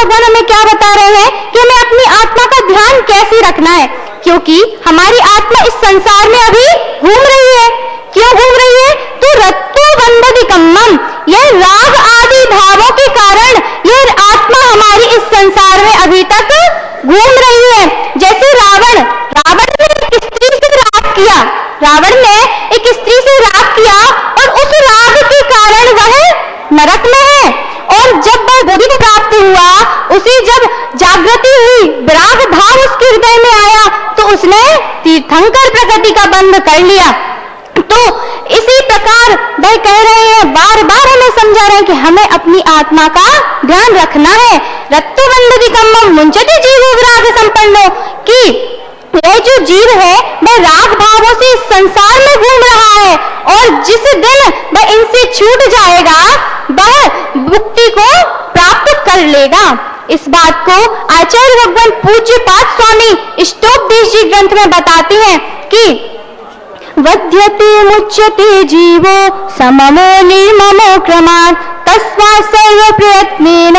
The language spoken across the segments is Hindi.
भगवान हमें क्या बता रहे हैं कि हमें अपनी आत्मा का ध्यान कैसे रखना है, क्योंकि हमारी आत्मा इस संसार में अभी घूम रही है। क्यों घूम रही है? तो रत्तो बंधदिकम्मम, यह राग आदि भावों के कारण यह आत्मा हमारी इस संसार में अभी तक घूम रही है। जैसे रावण ने एक स्त्री से राग किया, रावण ने एक स्त्री से राग किया और उस राग के कारण वह नरक में है। और जब वह बुद्धि को प्राप्त हुआ, उसे जब जागृति हुई, विराग भाव उसके हृदय में आया, तो उसने तीर्थंकर प्रकृति का बंध कर लिया। तो इसी प्रकार वह कह रहे हैं, बार बार हमें समझा रहे हैं कि हमें अपनी आत्मा का ध्यान रखना है। रत्तो बंधदिकम्मम मुंचति जीवो विराग संपन्नो, कि यह जो जीव है वह राग भावों से इस संसार में घूम रहा है, और जिस दिन वह इनसे छूट जाएगा वह मुक्ति को प्राप्त कर लेगा। इस बात को आचार्य भगवान पूज्यपाद स्वामी इष्टोपदेश जी ग्रंथ में बताते हैं कि वध्यते मुच्यते जीवो सममो निर्ममो क्रमात् तस्मात् सर्व प्रयत्नेन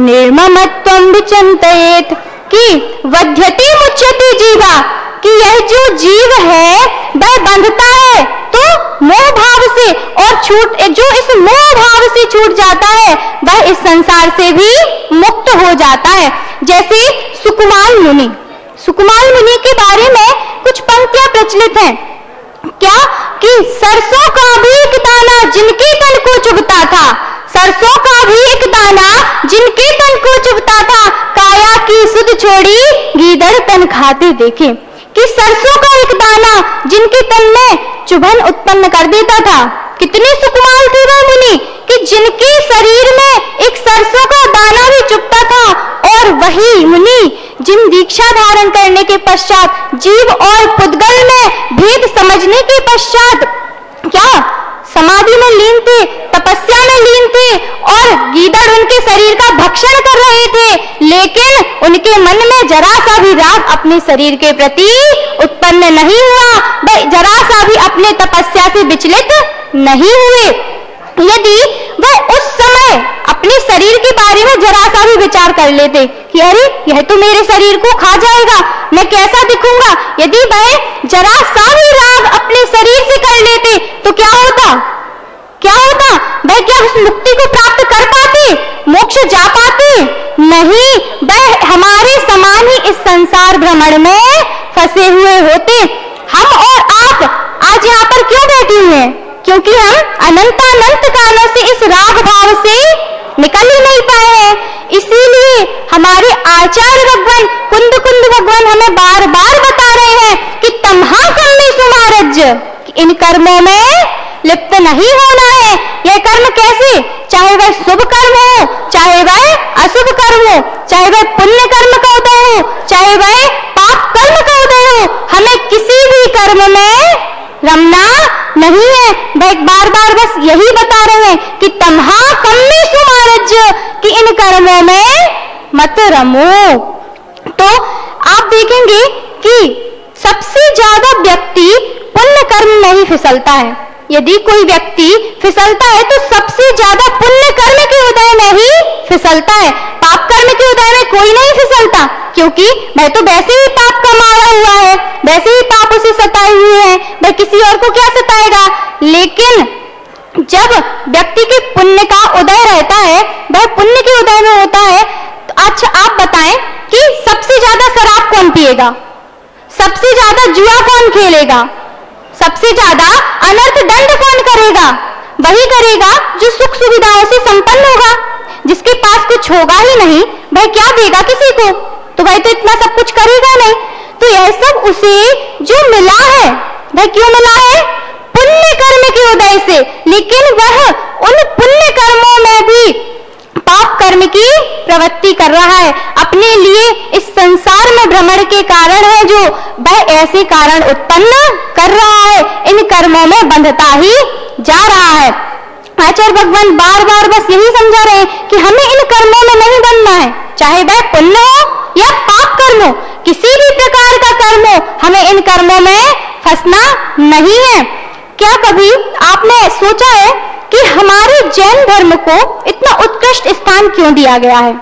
निर्ममत्वं विचिन्तयेत्, कि वध्यते मुच्यते जीवा, कि यह जो जीव है वह बंधता है तो मोह भाव से, और जो इस मोह भाव से छूट जाता है वह इस संसार से भी मुक्त हो जाता है। जैसे सुकुमार मुनि के बारे में कुछ पंक्तियां प्रचलित हैं। क्या? कि सरसों का भी एक दाना जिनके तन को चुभता था, सरसों का भी एक दाना जिनके तन को चुभता था, काया की सुध छोड़ी गीदड़ तन खाते देखे, कि सरसों का एक दाना जिनके तन में चुभन उत्पन्न कर देता था। कितने सुकुमार थे वह मुनि कि जिनके शरीर में एक सरसों का दाना भी चुभता था, और वही मुनि जिन दीक्षा धारण करने के पश्चात जीव और पुद्गल में भेद समझने के पश्चात क्या समाधि में लीन थे, तपस्या में लीन थे, और गीदड़ उनके शरीर का भक्षण कर रहे थे, लेकिन उनके मन में जरा सा भी राग अपने शरीर के प्रति उत्पन्न नहीं हुआ, वह जरा सा भी अपने तपस्या से विचलित नहीं हुए। यदि वह उस समय अपने शरीर के बारे में जरा सा भी विचार कर लेते कि अरे यह तो मेरे शरीर को खा जाएगा, मैं कैसा दिखूंगा, यदि वह जरा सा भी राग अपने शरीर से कर लेते तो क्या होता? वह क्या उस मुक्ति को प्राप्त कर पाते, मोक्ष जा पाते? नहीं, वह हमारे समान ही इस संसार भ्रमण में फंसे हुए होते। हम और आप आज यहाँ पर क्यों बैठे हुए हैं? क्योंकि हम अनंत कालों से इस राग भाव से निकल ही नहीं पाए हैं। इसीलिए हमारे आचार्य भगवान कुंद भगवान हमें बार बार बता रहे हैं कि तम्हा कर्मे सुमारज्य, इन कर्मों में लिप्त नहीं होना है। यह कर्म कैसे? चाहे वह शुभ कर्म हो, चाहे वह अशुभ कर्म हो, चाहे वह पुण्य कर्म का उदय हो, चाहे वह पाप कर्म का उदय हो, हमें किसी भी कर्म में रमना नहीं है। वह बार बार बस यही बता रहे हैं कि तम्हा कर्मे सुमारज्य, कि इन कर्मों में मत रमो। तो आप देखेंगे कि सबसे ज्यादा व्यक्ति पुण्य कर्म में ही फिसलता है। यदि कोई व्यक्ति फिसलता है तो सबसे ज्यादा पुण्य कर्म के उदय में ही फिसलता है, पाप कर्म के उदय में कोई नहीं फिसलता, क्योंकि वह तो वैसे ही पाप कमाया हुआ है, वैसे ही पाप उसे सताए हुए हैं, वह किसी और को क्या सताएगा। लेकिन जब व्यक्ति के पुण्य का उदय रहता है, वह पुण्य के उदय में होता है, तो अच्छा आप बताएं कि सबसे ज्यादा शराब कौन पिएगा, सबसे ज्यादा जुआ कौन खेलेगा, सबसे ज्यादा अनर्थ दंड कौन करेगा? वही करेगा जो सुख सुविधाओं से संपन्न होगा। जिसके पास कुछ होगा ही नहीं, वह क्या देगा किसी को? तो वह तो इतना सब कुछ करेगा नहीं। तो यह सब उसे जो मिला है, वह क्यों मिला है? पुण्य कर्म के उदय से। लेकिन वह उन पुण्य कर्मों में भी पाप कर्म की प्रवृत्ति कर रहा है, अपने लिए इस संसार में भ्रमण के कारण है जो वह ऐसे कारण उत्पन्न कर रहा है, इन कर्मों में बंधता ही जा रहा है। आचार्य भगवान बार बार बस यही समझा रहे हैं कि हमें इन कर्मों में नहीं बंधना है, चाहे वह पुण्य हो या पाप कर्म हो, किसी भी प्रकार का कर्म हो, हमें इन कर्मों में फंसना नहीं है। क्या कभी आपने सोचा है कि हमारे जैन धर्म को इतना उत्कृष्ट स्थान क्यों दिया गया है?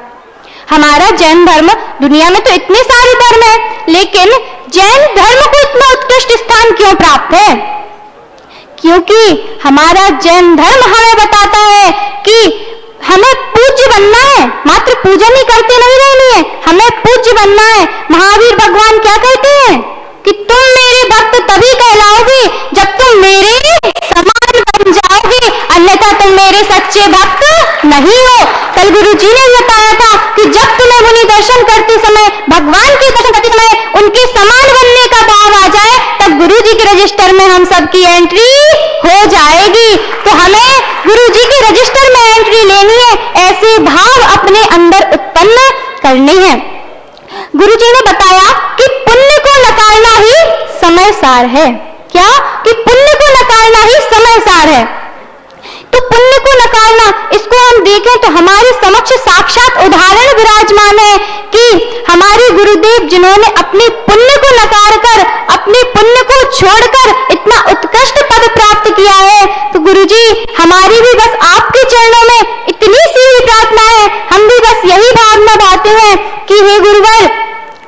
हमारा जैन धर्म, दुनिया में तो इतने सारे धर्म है, लेकिन जैन धर्म को इतना उत्कृष्ट स्थान क्यों प्राप्त है? क्योंकि हमारा जैन धर्म हमें बताता है कि हमें पूज्य बनना है, मात्र पूजन ही करते नहीं रहनी है, हमें पूज्य बनना है। महावीर भगवान क्या कहते हैं कि तुम मेरे भक्त तभी कहलाओगे जब तुम मेरे समान बन जाओगे, अन्यथा तुम मेरे सच्चे भक्त नहीं हो। कल गुरु जी ने बताया था कि जब तुम्हें मुनि दर्शन करते समय, भगवान के दर्शन करते समय उनके समान बनने का भाव आ जाए, तब गुरु जी के रजिस्टर में हम सबकी एंट्री हो जाएगी। तो हमें गुरु जी के रजिस्टर में एंट्री लेनी है, ऐसे भाव अपने अंदर उत्पन्न करने हैं। गुरु जी ने बताया कि पुण्य को नकारना ही समय सार है। क्या? कि पुण्य को नकारना ही समय सार है। तो पुण्य को नकारना, इसको हम देखें तो हमारे समक्ष साक्षात उदाहरण विराजमान है कि हमारे गुरुदेव जिन्होंने अपने पुण्य को नकार कर, अपने पुण्य को छोड़कर इतना उत्कृष्ट पद प्राप्त किया है। तो गुरुजी, हमारी भी बस आपके चरणों में इतनी सी ही प्रार्थना है, हम भी बस यही भावना भाते हैं कि हे गुरुवर,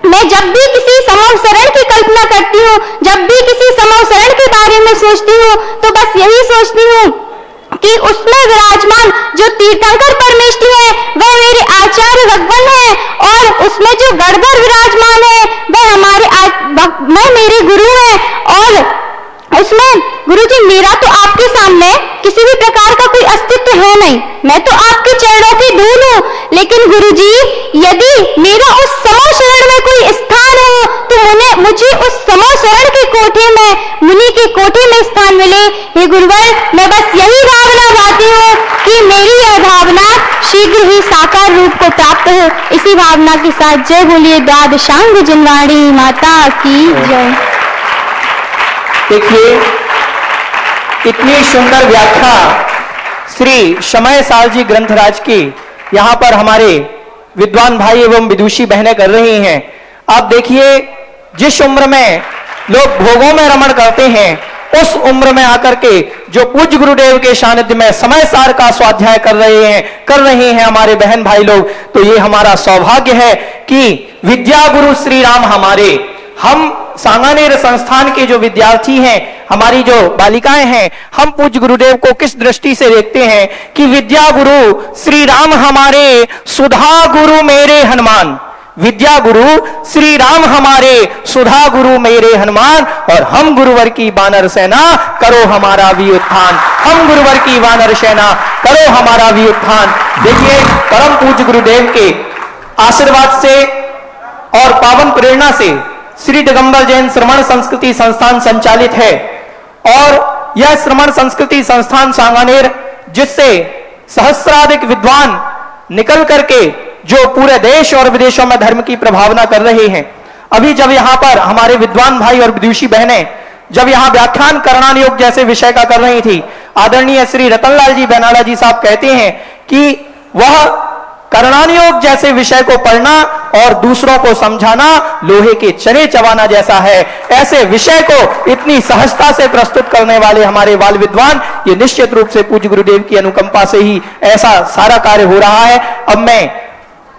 मैं जब भी किसी समूह शरण की कल्पना करती हूँ, जब भी किसी समूह शरण के बारे में सोचती हूँ, तो बस यही सोचती हूँ कि उसमें विराजमान जो तीर्थंकर परमेष्ठी है वह मेरे आचार्य भगवान है, और उसमें जो गणधर विराजमान है वह मेरे गुरु है। और उसमें गुरु जी, मेरा तो आपके सामने किसी भी प्रकार का कोई अस्तित्व है नहीं, मैं तो आपके चरणों की धूल हूँ। लेकिन गुरु जी, यदि मेरा उस समूह शरण में कोई स्थान हो तो मुझे उस समूह शरण के कोठे में, मुनि के कोठे में स्थान मिले। हे गुरुवर, मैं बस यही भावना भाती हूँ कि मेरी यह भावना शीघ्र ही साकार रूप को प्राप्त हो। इसी भावना के साथ जय बोलिए द्वादशांग जिनवाणी माता की जय। देखिए, इतनी सुंदर व्याख्या श्री समय सार जी ग्रंथराज की यहाँ पर हमारे विद्वान भाई एवं विदुषी बहनें कर रही हैं। आप देखिए, जिस उम्र में लोग भोगों में रमण करते हैं, उस उम्र में आकर के जो पूज्य गुरुदेव के सानिध्य में समय सार का स्वाध्याय कर रहे हैं हमारे बहन भाई लोग, तो ये हमारा सौभाग्य है कि विद्या गुरु श्री राम हमारे, हम सांगानेर संस्थान के जो विद्यार्थी हैं, हमारी जो बालिकाएं हैं, हम पूज्य गुरुदेव को किस दृष्टि से देखते हैं कि विद्या गुरु श्री राम हमारे, सुधा गुरु मेरे हनुमान। विद्या गुरु श्री राम हमारे, सुधा गुरु मेरे हनुमान, और हम गुरुवर की वानर सेना, करो हमारा भी उत्थान। हम गुरुवर की वानर सेना, करो हमारा भी उत्थान। देखिए, परम पूज्य गुरुदेव के आशीर्वाद से और पावन प्रेरणा से श्री दिगंबर जैन श्रमण संस्कृति संस्थान संचालित है, और यह श्रमण संस्कृति संस्थान सांगानेर, जिससे सहस्राधिक विद्वान निकल करके जो पूरे देश और विदेशों में धर्म की प्रभावना कर रहे हैं। अभी जब यहाँ पर हमारे विद्वान भाई और विदुषी बहनें जब यहाँ व्याख्यान करणान योग जैसे विषय का कर रही थी, आदरणीय श्री रतनलाल जी बेनाला जी साहब कहते हैं कि वह करणान योग जैसे विषय को पढ़ना और दूसरों को समझाना लोहे के चने चबाना जैसा है। ऐसे विषय को इतनी सहजता से प्रस्तुत करने वाले हमारे बाल विद्वान, ये निश्चित रूप से पूज्य गुरुदेव की अनुकंपा से ही ऐसा सारा कार्य हो रहा है। अब मैं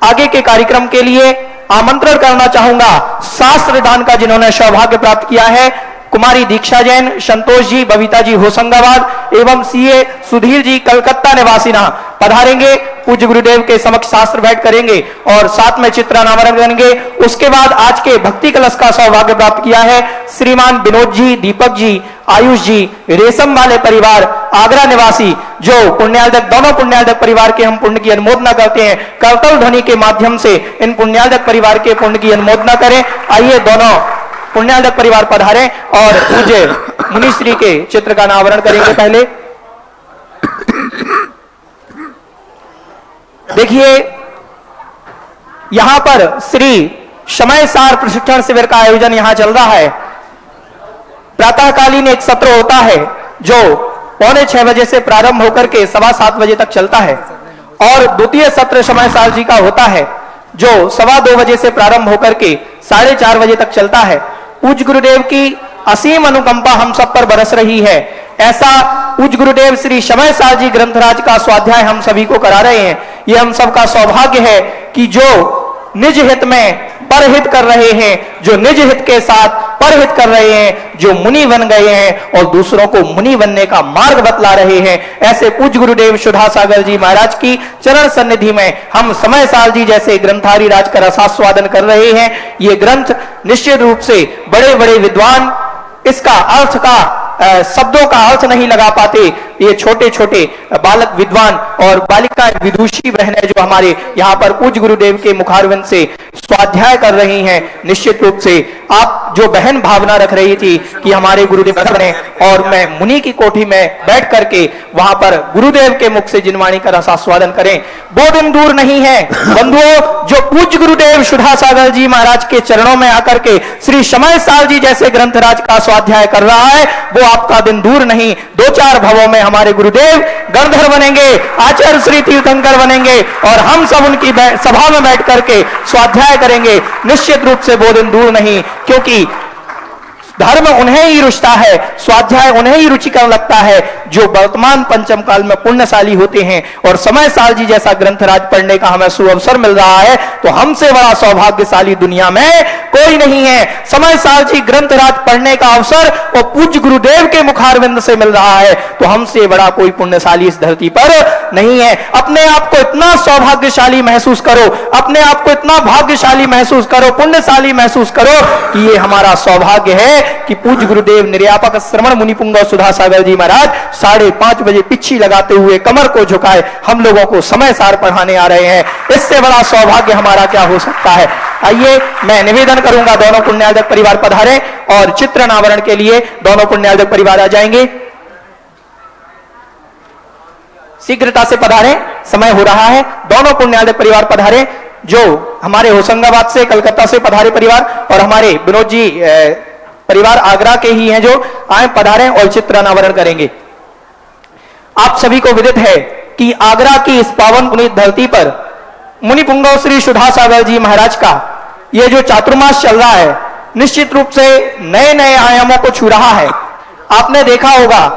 आगे के कार्यक्रम के लिए आमंत्रण करना चाहूंगा शास्त्र दान का, जिन्होंने सौभाग्य प्राप्त किया है, कुमारी दीक्षा जैन, संतोष जी, बबीता जी होशंगाबाद एवं सीए सुधीर जी कलकत्ता निवासीना पधारेंगे, पूज्य गुरुदेव के समक्ष शास्त्र भेंट करेंगे और साथ में चित्रानावरण करेंगे। उसके बाद आज के भक्ति कलश का सौभाग्य प्राप्त किया है श्रीमान विनोद जी, दीपक जी, आयुष जी, रेशम वाले परिवार आगरा निवासी, जो पुण्यार्जक, दोनों पुण्यार्जक परिवार के हम पुण्य की अनुमोदना करते हैं। करतल ध्वनि के माध्यम से इन पुण्यार्जक परिवार के पुण्य की अनुमोदना करें। आइए दोनों पुण्यार्जक परिवार पधारें और पूज्य मुनिश्री के चित्र का अनावरण करेंगे। पहले देखिए, यहां पर श्री समय सार प्रशिक्षण शिविर का आयोजन यहां चल रहा है। प्रातःकालीन एक सत्र होता है जो 6:45 बजे से प्रारंभ होकर के 7:15 बजे तक चलता है, और द्वितीय सत्र समय सार जी का होता है जो 2:15 बजे से प्रारंभ होकर के 4:30 बजे तक चलता है। पूज्य गुरुदेव की असीम अनुकंपा हम सब पर बरस रही है। ऐसा पूज्य गुरुदेव श्री समय सार जी ग्रंथराज का स्वाध्याय हम सभी को करा रहे हैं। यह हम सबका सौभाग्य है कि जो निज हित में परहित कर रहे हैं, जो निज हित के साथ परहित कर रहे हैं, जो मुनि बन गए हैं और दूसरों को मुनि बनने का मार्ग बतला रहे हैं। ऐसे पूज्य गुरुदेव सुधा सागर जी महाराज की चरण सन्निधि में हम समय साल जी जैसे ग्रंथारी राज का रसास्वादन कर रहे हैं। ये ग्रंथ निश्चित रूप से बड़े बड़े विद्वान इसका अर्थ का शब्दों का अर्थ नहीं लगा पाते। ये छोटे छोटे बालक विद्वान और बालिका विदुषी बहनें जो हमारे यहाँ पर पूज्य गुरुदेव के मुखारविंद से स्वाध्याय कर रही हैं, निश्चित रूप से आप जो बहन भावना रख रही थी कि हमारे गुरुदेव बने और मैं मुनि की कोठी में बैठ करके वहां पर गुरुदेव के मुख से जिनवाणी का रसास्वादन करें, वो दिन दूर नहीं है बंधुओं। जो पूज्य गुरुदेव सुधा सागर जी महाराज के चरणों में आकर के श्री समय साल जी जैसे ग्रंथराज का स्वाध्याय कर रहा है, वो आपका दिन दूर नहीं। 2-4 भवों में हमारे गुरुदेव गणधर बनेंगे, आचार्य श्री तीर्थंकर बनेंगे और हम सब उनकी सभा में बैठ करके स्वाध्याय करेंगे। निश्चित रूप से वो दिन दूर नहीं, क्योंकि धर्म उन्हें ही रुचता है, स्वाध्याय उन्हें ही रुचिकर लगता है जो वर्तमान पंचम काल में पुण्यशाली होते हैं। और समय साल जी जैसा ग्रंथराज पढ़ने का हमें सुअवसर मिल रहा है, तो हमसे बड़ा सौभाग्यशाली दुनिया में कोई नहीं है। समय साल जी ग्रंथराज पढ़ने का अवसर वो पूज्य गुरुदेव के मुखारविंद से मिल रहा है, तो हमसे बड़ा कोई पुण्यशाली इस धरती पर नहीं है। अपने आप को इतना सौभाग्यशाली महसूस करो, अपने आप को इतना भाग्यशाली महसूस करो, पुण्यशाली महसूस करो कि ये हमारा सौभाग्य है कि पूज्य गुरुदेव निर्यापक श्रमण मुनिपुंग सुधा सागर जी महाराज 5:30 बजे पिछी लगाते हुए कमर को झुकाए हम लोगों को समय सार पढ़ाने आ रहे हैं। इससे बड़ा सौभाग्य हमारा क्या हो सकता है। आइए मैं निवेदन करूंगा दोनों पुण्यार्जक परिवार पधारे और चित्र अनावरण के लिए दोनों पुण्यार्जक परिवार आ जाएंगे। शीघ्रता से पधारे, समय हो रहा है। दोनों पुण्यार्जक परिवार पधारे, जो हमारे होशंगाबाद से कलकत्ता से पधारे परिवार और हमारे विनोद जी परिवार आगरा के ही हैं, जो आए पधारें और चित्र अनावरण करेंगे। आप सभी को विदित है कि आगरा की इस पावन पुनीत धरती पर मुनि पुंगव श्री सुधा सागर जी महाराज का यह जो चातुर्मास चल रहा है, निश्चित रूप से नए नए आयामों को छू रहा है। आपने देखा होगा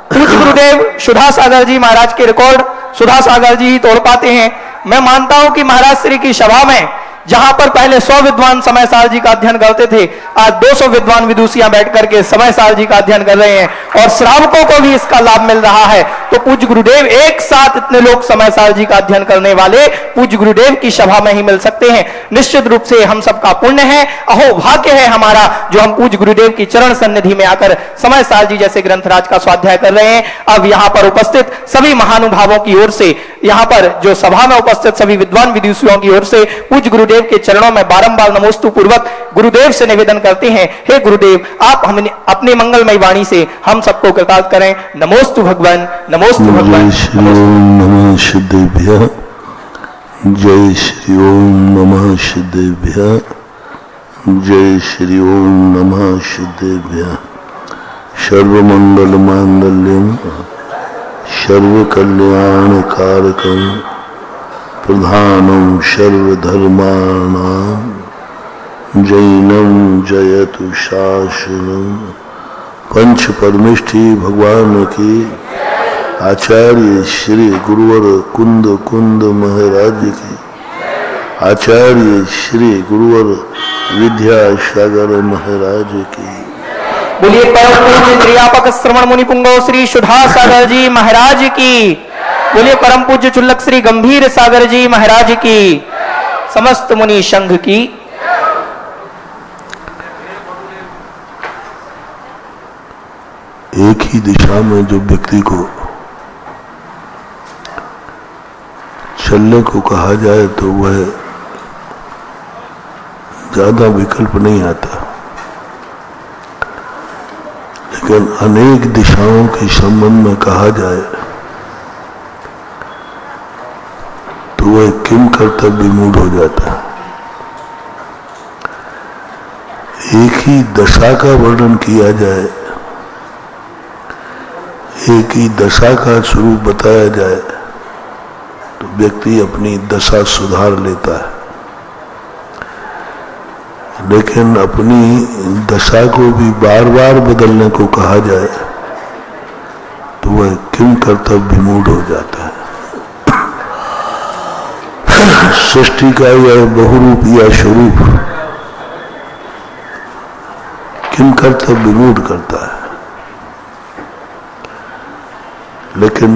पूज्य गुरुदेव सुधा सागर जी महाराज के रिकॉर्ड सुधा सागर जी ही तोड़ पाते हैं। मैं मानता हूं कि महाराज श्री की सभा में जहां पर पहले 100 विद्वान समय साल जी का अध्ययन करते थे, आज 200 विद्वान विदुषियां बैठ करके समय साल जी का अध्ययन कर रहे हैं और श्रावकों को भी इसका लाभ मिल रहा है। तो पूज्य गुरुदेव एक साथ इतने लोग समय साल जी का अध्ययन करने वाले पूज्य गुरुदेव की सभा में ही मिल सकते हैं। निश्चित रूप से हम सबका पुण्य है, अहो भाग्य है हमारा, जो हम पूज्य गुरुदेव की चरण सन्निधि में आकर समय साल जी जैसे ग्रंथराज का स्वाध्याय कर रहे हैं। अब यहाँ पर उपस्थित सभी महानुभावों की ओर से, यहाँ पर जो सभा में उपस्थित सभी विद्वान विदुषियों की ओर से पूज्य गुरुदेव के चरणों में बारंबार नमोस्तु पूर्वक गुरुदेव से निवेदन करते हैं, हे गुरुदेव आप हमें अपने मंगलमय वाणी से हम सबको कृतार्थ करें। नमोस्तु भगवान, नमोस्तु भगवान। जय श्री ओम नमः सिद्धेभ्यः, जय श्री ओम नमः सिद्धेभ्यः, जय श्री ओम नमः सिद्धेभ्यः। सर्वमंगल मांगल्यम सर्व कल्याण कारकम प्रधानम सर्वधर्माणाम जैनम जयतु शासनम। पंच परमेष्ठी भगवान की आचार्य श्री गुरुवर कुंद कुंद महाराज की, आचार्य श्री गुरुवर विद्यासागर महाराज की। बोलिए परम पूज्य निर्यापक श्रमण मुनि पुंगव श्री सुधा सागर जी महाराज की। बोलिए परम पूज्य चुल्लक श्री गंभीर सागर जी महाराज की। समस्त मुनि संघ की। एक ही दिशा में जो व्यक्ति को चलने को कहा जाए तो वह ज्यादा विकल्प नहीं आता, लेकिन अनेक दिशाओं के संबंध में कहा जाए तो वह किम कर्तव्य विमूढ़ हो जाता है। एक ही दशा का वर्णन किया जाए, एक ही दशा का स्वरूप बताया जाए तो व्यक्ति अपनी दशा सुधार लेता है, लेकिन अपनी दशा को भी बार बार बदलने को कहा जाए तो वह किम कर्तव्य विमूढ़ हो जाता है। सृष्टि का यह बहुरूप या स्वरूप किन कर्तव्य विरोध करता है, लेकिन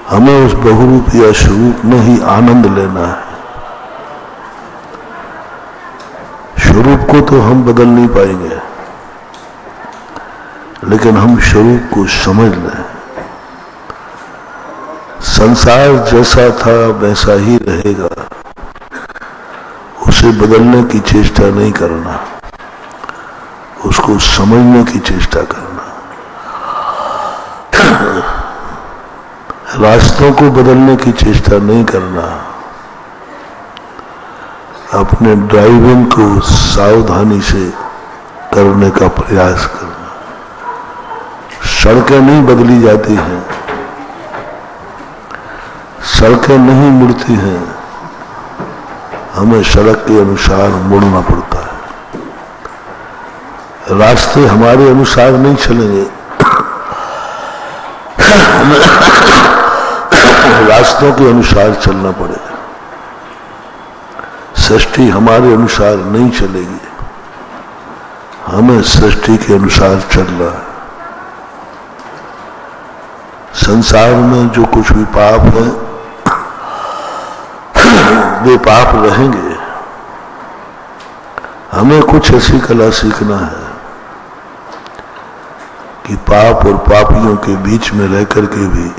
हमें उस बहुरूप या स्वरूप में ही आनंद लेना है। स्वरूप को तो हम बदल नहीं पाएंगे, लेकिन हम स्वरूप को समझ लें। संसार जैसा था वैसा ही रहेगा, उसे बदलने की चेष्टा नहीं करना, उसको समझने की चेष्टा करना। रास्तों को बदलने की चेष्टा नहीं करना, अपने ड्राइविंग को सावधानी से करने का प्रयास करना। सड़कें नहीं बदली जाती हैं, सड़कें नहीं मुड़ती हैं, हमें सड़क के अनुसार मुड़ना पड़ता है। रास्ते हमारे अनुसार नहीं चलेंगे, रास्तों के अनुसार चलना पड़ेगा। सृष्टि हमारे अनुसार नहीं चलेगी, हमें सृष्टि के अनुसार चलना है। संसार में जो कुछ भी पाप है वे पाप रहेंगे। हमें कुछ ऐसी कला सीखना है कि पाप और पापियों के बीच में रह करके भी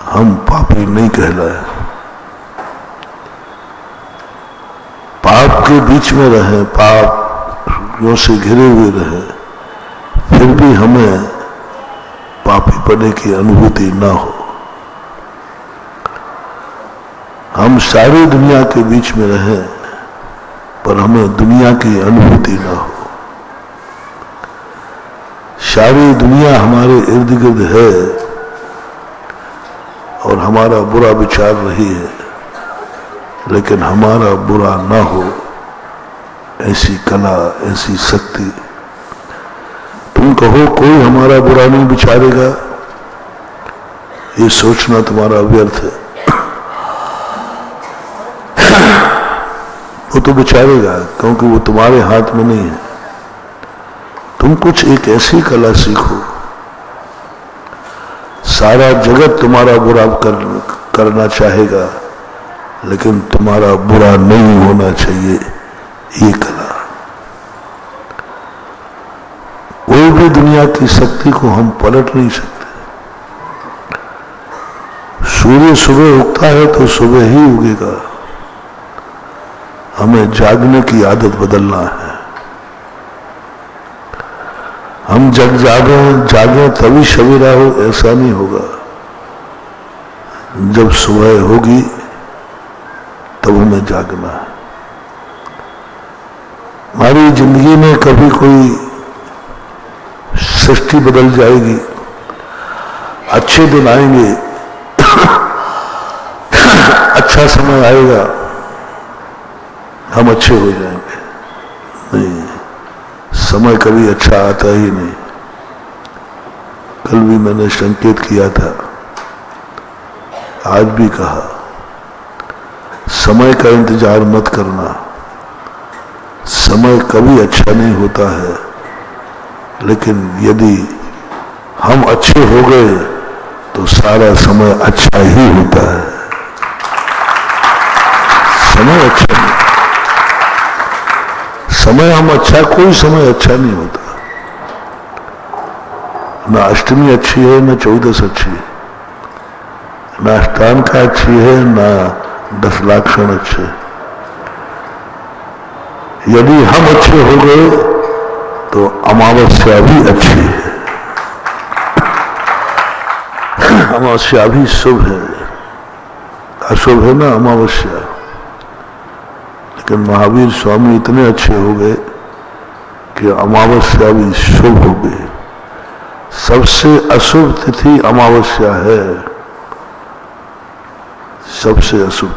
हम पापी नहीं कहलाए। पाप के बीच में रहें, पापों से घिरे हुए रहें, फिर भी हमें पापी पने की अनुभूति ना हो। हम सारी दुनिया के बीच में रहें, पर हमें दुनिया की अनुभूति ना हो। सारी दुनिया हमारे इर्द गिर्द है और हमारा बुरा विचार रही है, लेकिन हमारा बुरा ना हो, ऐसी कला, ऐसी शक्ति। तुम कहो कोई हमारा बुरा नहीं विचारेगा, ये सोचना तुम्हारा व्यर्थ है। वो तो विचारेगा, क्योंकि वो तुम्हारे हाथ में नहीं है। तुम कुछ एक ऐसी कला सीखो, सारा जगत तुम्हारा बुरा करना चाहेगा, लेकिन तुम्हारा बुरा नहीं होना चाहिए, ये कला। कोई भी दुनिया की शक्ति को हम पलट नहीं सकते। सूर्य सुबह उगता है तो सुबह ही उगेगा। हमें जागने की आदत बदलना है। हम जग जागे तभी सवेरा हो, ऐसा नहीं होगा। जब सुबह होगी तब हमें जागना है। हमारी जिंदगी में कभी कोई सृष्टि बदल जाएगी, अच्छे दिन आएंगे, अच्छा समय आएगा, हम अच्छे हो जाएंगे। नहीं, समय कभी अच्छा आता ही नहीं। कल भी मैंने संकेत किया था, आज भी कहा, समय का इंतजार मत करना। समय कभी अच्छा नहीं होता है, लेकिन यदि हम अच्छे हो गए तो सारा समय अच्छा ही होता है। समय अच्छा नहीं, समय हम अच्छा, कोई समय अच्छा नहीं होता। ना अष्टमी अच्छी है, ना चौदस अच्छी है, ना अष्टान का अच्छी है, ना 10 लाख क्षण अच्छे। यदि हम अच्छे हो गए तो अमावस्या भी अच्छी है। अमावस्या भी शुभ है, अशुभ है ना अमावस्या। लेकिन महावीर स्वामी इतने अच्छे हो गए कि अमावस्या भी शुभ हो गई। सबसे अशुभ तिथि अमावस्या है, सबसे अशुभ,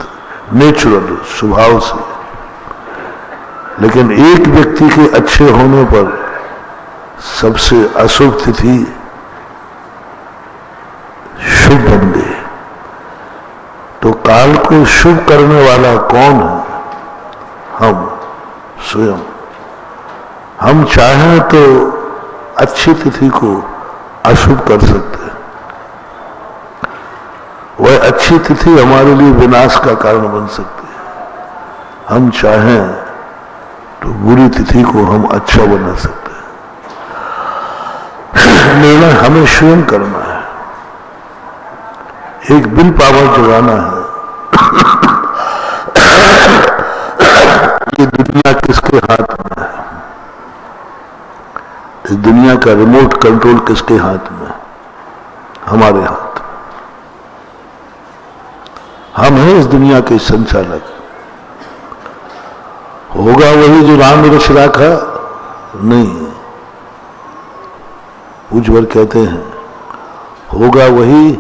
नेचुरल, स्वभाव से। लेकिन एक व्यक्ति के अच्छे होने पर सबसे अशुभ तिथि शुभ बन गई। काल को शुभ करने वाला कौन है? हम स्वयं। हम चाहें तो अच्छी तिथि को अशुभ कर सकते हैं। वह अच्छी तिथि हमारे लिए विनाश का कारण बन सकती है। हम चाहें तो बुरी तिथि को हम अच्छा बना सकते हैं। निर्णय हमें स्वयं करना है। एक बिल पावर जगाना है। ये दुनिया किसके हाथ में है? इस दुनिया का रिमोट कंट्रोल किसके हाथ में है? हमारे हाथ। हम हैं इस दुनिया के संचालक। होगा वही जो राम ने रच रखा? नहीं। पूज्यवर कहते हैं होगा वही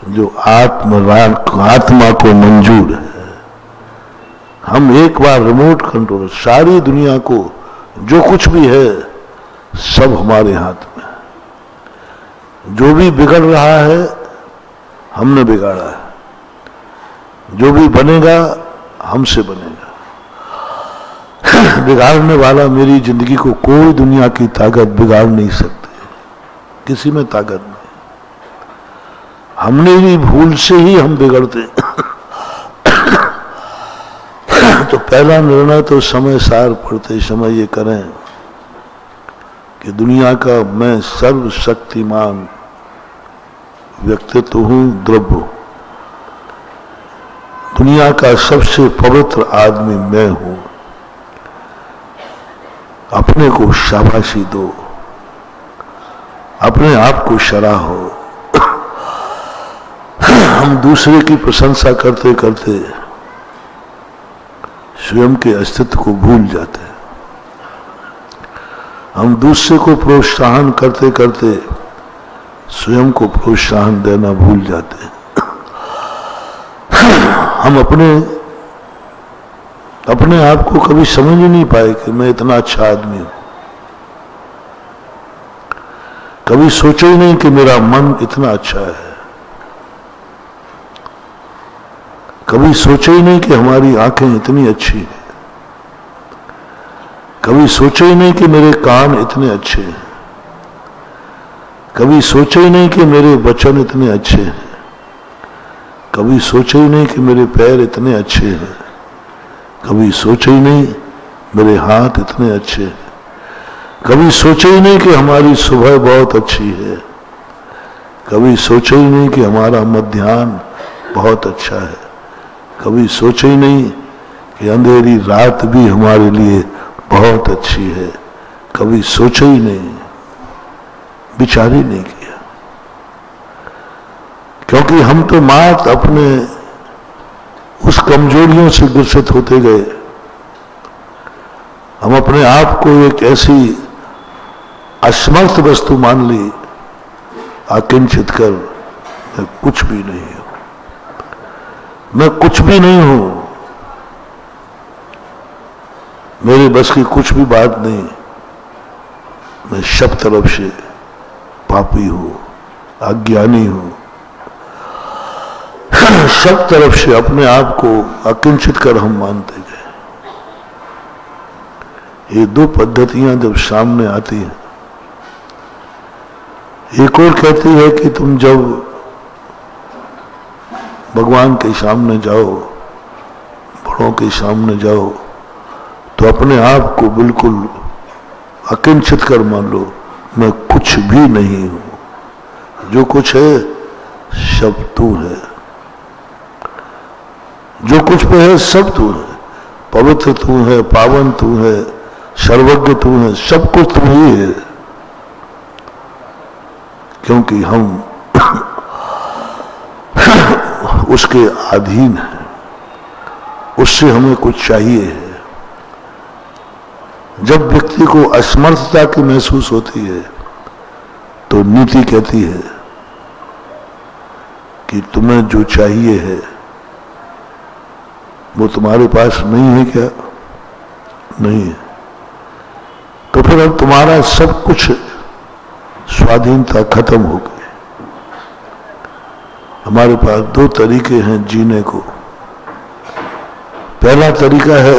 जो आत्मा को मंजूर है। हम एक बार रिमोट कंट्रोल, सारी दुनिया को जो कुछ भी है सब हमारे हाथ में। जो भी बिगड़ रहा है हमने बिगाड़ा है। जो भी बनेगा हमसे बनेगा। बिगाड़ने वाला मेरी जिंदगी को कोई दुनिया की ताकत बिगाड़ नहीं सकती। किसी में ताकत नहीं। हमने भी भूल से ही हम बिगड़ते। तो पहला निर्णय तो समय सार पड़ते समय ये करें कि दुनिया का मैं सर्वशक्तिमान व्यक्तित्व हूं, द्रव्य। दुनिया का सबसे पवित्र आदमी मैं हूं। अपने को शाबाशी दो, अपने आप को सराहो। हम दूसरे की प्रशंसा करते करते स्वयं के अस्तित्व को भूल जाते हैं। हम दूसरे को प्रोत्साहन करते करते स्वयं को प्रोत्साहन देना भूल जाते हैं। हम अपने आप को कभी समझ ही नहीं पाए कि मैं इतना अच्छा आदमी हूं। कभी सोचा ही नहीं कि मेरा मन इतना अच्छा है। कभी सोचा ही नहीं कि हमारी आंखें इतनी अच्छी हैं। कभी सोचा ही नहीं कि मेरे कान इतने अच्छे हैं। कभी सोचा ही नहीं कि मेरे वचन इतने अच्छे हैं। कभी सोचा ही नहीं कि मेरे पैर इतने अच्छे हैं। कभी सोचा ही नहीं मेरे हाथ इतने अच्छे हैं। कभी सोचा ही नहीं कि हमारी सुबह बहुत अच्छी है। कभी सोचा ही नहीं कि हमारा मध्याह्न बहुत अच्छा है। कभी सोचा ही नहीं कि अंधेरी रात भी हमारे लिए बहुत अच्छी है। कभी सोचा ही नहीं, विचार ही नहीं किया। क्योंकि हम तो मात्र अपने उस कमजोरियों से ग्रसित होते गए। हम अपने आप को एक ऐसी असमर्थ वस्तु मान ली, आकिंचित कर मैं कुछ भी नहीं हूं। मैं कुछ भी नहीं हूं। मेरे बस की कुछ भी बात नहीं। मैं सब तरफ से पापी हूं, अज्ञानी हूं। सब तरफ से अपने आप को अकिंचित कर हम मानते गए। ये दो पद्धतियां जब सामने आती हैं, एक और कहती है कि तुम जब भगवान के सामने जाओ, बड़ों के सामने जाओ, तो अपने आप को बिल्कुल अकिंचित कर मान लो, मैं कुछ भी नहीं हूं। जो कुछ है सब तू है। जो कुछ पे है सब तू है। पवित्र तू है, पावन तू है, सर्वज्ञ तू है, सब कुछ तू ही है। क्योंकि हम उसके अधीन है। उससे हमें कुछ चाहिए है। जब व्यक्ति को असमर्थता की महसूस होती है तो नीति कहती है कि तुम्हें जो चाहिए है वो तुम्हारे पास नहीं है क्या? नहीं है। तो फिर अब तुम्हारा सब कुछ स्वाधीनता खत्म हो गई। हमारे पास दो तरीके हैं जीने को। पहला तरीका है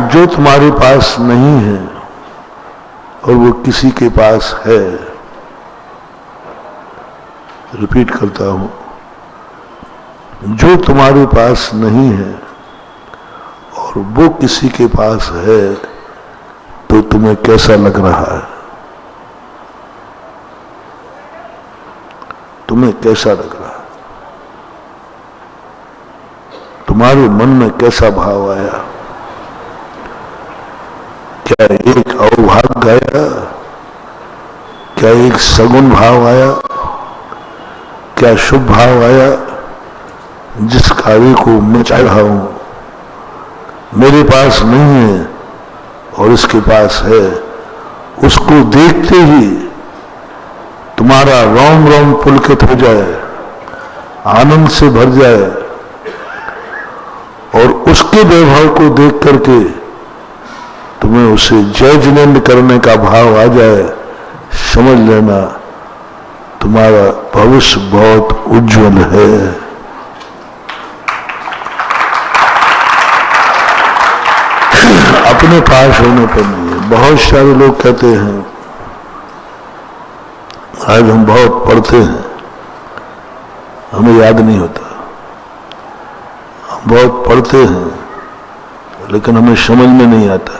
जो तुम्हारे पास नहीं है और वो किसी के पास है। रिपीट करता हूं, जो तुम्हारे पास नहीं है और वो किसी के पास है, तो तुम्हें कैसा लग रहा है? तुम्हें कैसा लग रहा है? तुम्हारे मन में कैसा भाव आया? क्या एक अवभाग आया? क्या एक सगुन भाव आया? क्या शुभ भाव आया? जिस कार्य को मैं चाह रहा हूं, मेरे पास नहीं है और इसके पास है, उसको देखते ही तुम्हारा रोम रोम पुलकित हो जाए, आनंद से भर जाए और उसके वैभव को देख करके तुम्हें उसे जय जिनेंद्र करने का भाव आ जाए, समझ लेना तुम्हारा भविष्य बहुत उज्जवल है। अपने पास होने पर नहीं है। बहुत सारे लोग कहते हैं आज हम बहुत पढ़ते हैं, हमें याद नहीं होता। हम बहुत पढ़ते हैं लेकिन हमें समझ में नहीं आता।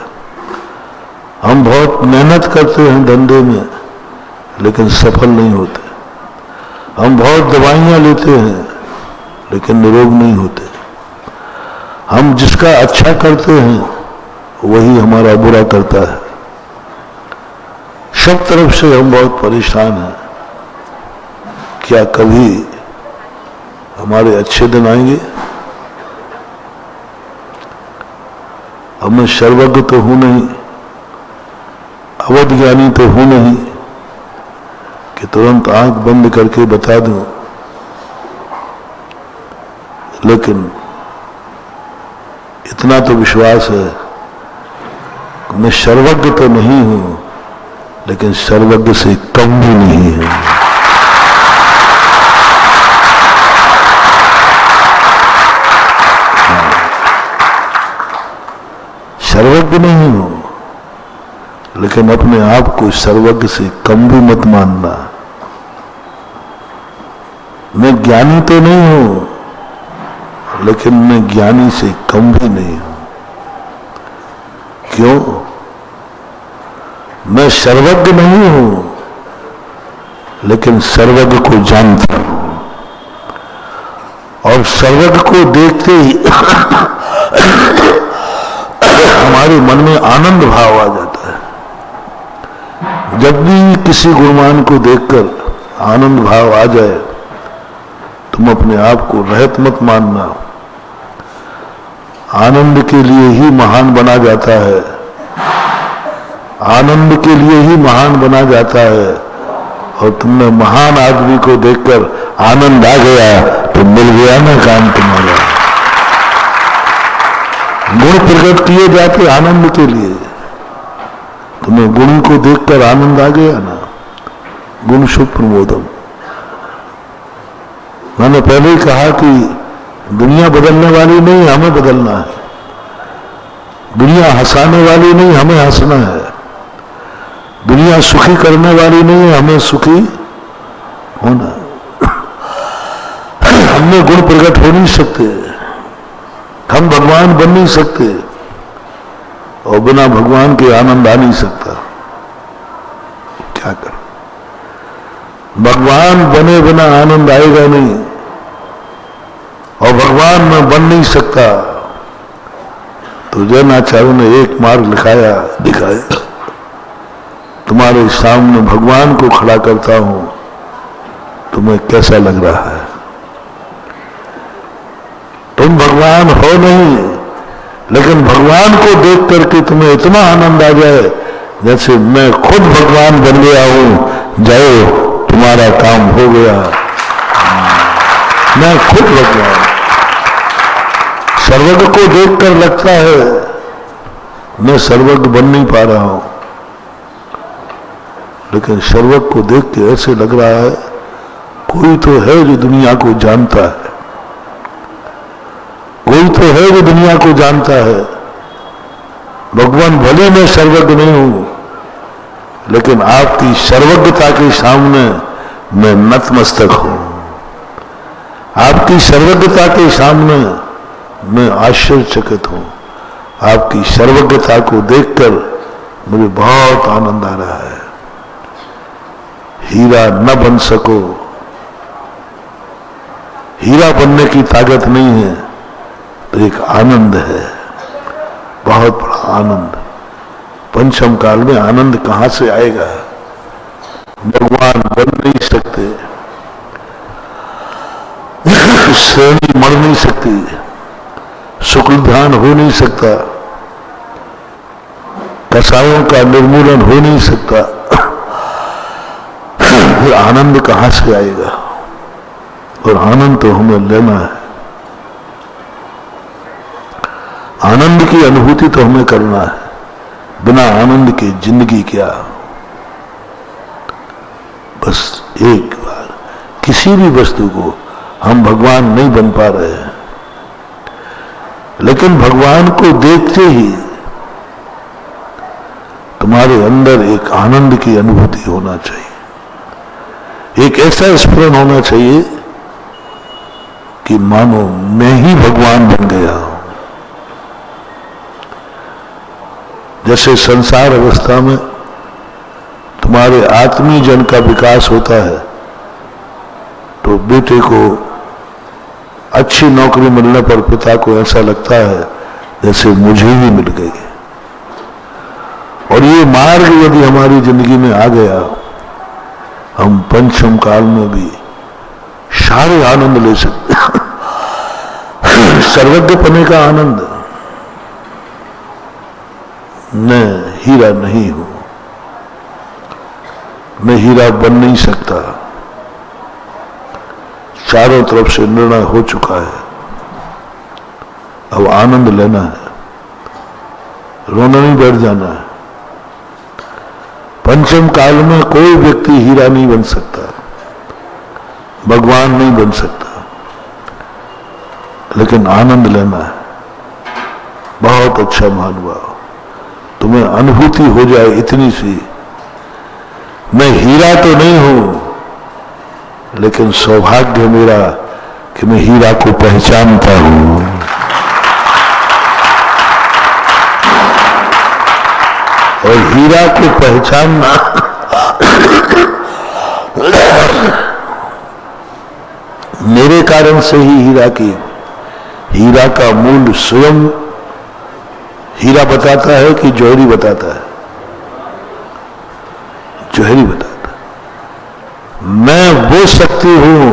हम बहुत मेहनत करते हैं धंधे में लेकिन सफल नहीं होते। हम बहुत दवाइयां लेते हैं लेकिन निरोग नहीं होते। हम जिसका अच्छा करते हैं वही हमारा बुरा करता है। सब तरफ से हम बहुत परेशान हैं। क्या कभी हमारे अच्छे दिन आएंगे? हमें सर्वज्ञ तो हूं नहीं, अवध ज्ञानी तो हूं नहीं कि तुरंत आंख बंद करके बता दूं, लेकिन इतना तो विश्वास है कि मैं सर्वज्ञ तो नहीं हूं लेकिन सर्वज्ञ से कम भी नहीं है। सर्वज्ञ नहीं हूं लेकिन अपने आप को सर्वज्ञ से कम भी मत मानना। मैं ज्ञानी तो नहीं हूं लेकिन मैं ज्ञानी से कम भी नहीं हूं। क्यों? मैं सर्वज्ञ नहीं हूं लेकिन सर्वज्ञ को जानता हूं और सर्वज्ञ को देखते ही हमारे मन में आनंद भाव आ जाता है। जब भी किसी गुणवान को देखकर आनंद भाव आ जाए, तुम अपने आप को रहत मत मानना। आनंद के लिए ही महान बना जाता है। आनंद के लिए ही महान बना जाता है। और तुमने महान आदमी को देखकर आनंद आ गया तो मिल गया ना काम तुम्हारा। गुण प्रकट किए जाते आनंद के लिए। तुम्हें गुण को देखकर आनंद आ गया ना। गुण शुभ प्रमोदम। मैंने पहले ही कहा कि दुनिया बदलने वाली नहीं, हमें बदलना है। दुनिया हंसाने वाली नहीं, हमें हंसना है। दुनिया सुखी करने वाली नहीं, हमें सुखी होना है। हमने गुण प्रकट हो नहीं सकते, हम भगवान बन नहीं सकते और बिना भगवान के आनंद आ नहीं सकता। क्या कर? भगवान बने बिना आनंद आएगा नहीं और भगवान में बन नहीं सकता। तो जैनाचार्य ने एक मार्ग दिखाया। तुम्हारे सामने भगवान को खड़ा करता हूं, तुम्हें कैसा लग रहा है? तुम भगवान हो नहीं लेकिन भगवान को देख करके तुम्हें इतना आनंद आ जाए जैसे मैं खुद भगवान बन गया हूं। जाओ, तुम्हारा काम हो गया। मैं खुद भगवान। सर्वज्ञ को देखकर लगता है मैं सर्वज्ञ बन नहीं पा रहा हूं, लेकिन सर्वज्ञ को देख के ऐसे लग रहा है कोई तो है जो दुनिया को जानता है, कोई तो है जो दुनिया को जानता है। भगवान, भले मैं सर्वज्ञ नहीं हूं, लेकिन आपकी सर्वज्ञता के सामने मैं नतमस्तक हूं। आपकी सर्वज्ञता के सामने मैं आश्चर्यचकित हूं। आपकी सर्वज्ञता को देखकर मुझे बहुत आनंद आ रहा है। हीरा न बन सको, हीरा बनने की ताकत नहीं है, तो एक आनंद है, बहुत बड़ा आनंद। पंचम काल में आनंद कहां से आएगा? भगवान बन नहीं सकते, श्रेणी मर नहीं सकती, शुक्ल ध्यान हो नहीं सकता, कसायों का निर्मूलन हो नहीं सकता, फिर आनंद कहां से आएगा? और आनंद तो हमें लेना है। आनंद की अनुभूति तो हमें करना है। बिना आनंद की जिंदगी क्या? बस एक बार किसी भी वस्तु को हम भगवान नहीं बन पा रहे हैं, लेकिन भगवान को देखते ही तुम्हारे अंदर एक आनंद की अनुभूति होना चाहिए। एक ऐसा स्मरण होना चाहिए कि मानो मैं ही भगवान बन गया हूं। जैसे संसार अवस्था में तुम्हारे आत्मीय जन का विकास होता है, तो बेटे को अच्छी नौकरी मिलने पर पिता को ऐसा लगता है जैसे मुझे ही मिल गई। और ये मार्ग यदि हमारी जिंदगी में आ गया, हम पंचम काल में भी सारे आनंद ले सकते हैं। सर्वज्ञपने का आनंद। मैं हीरा नहीं हूं, मैं हीरा बन नहीं सकता। चारों तरफ से निर्णय हो चुका है, अब आनंद लेना है, रोना नहीं बैठ जाना है। पंचम काल में कोई व्यक्ति हीरा नहीं बन सकता, भगवान नहीं बन सकता, लेकिन आनंद लेना है। बहुत अच्छा महानुभाव, तुम्हें अनुभूति हो जाए इतनी सी, मैं हीरा तो नहीं हूं, लेकिन सौभाग्य मेरा कि मैं हीरा को पहचानता हूं। और हीरा को पहचानना मेरे कारण से ही हीरा का मूल स्वयं हीरा बताता है कि जौहरी बताता है? जौहरी बताता है। मैं वो शक्ति हूं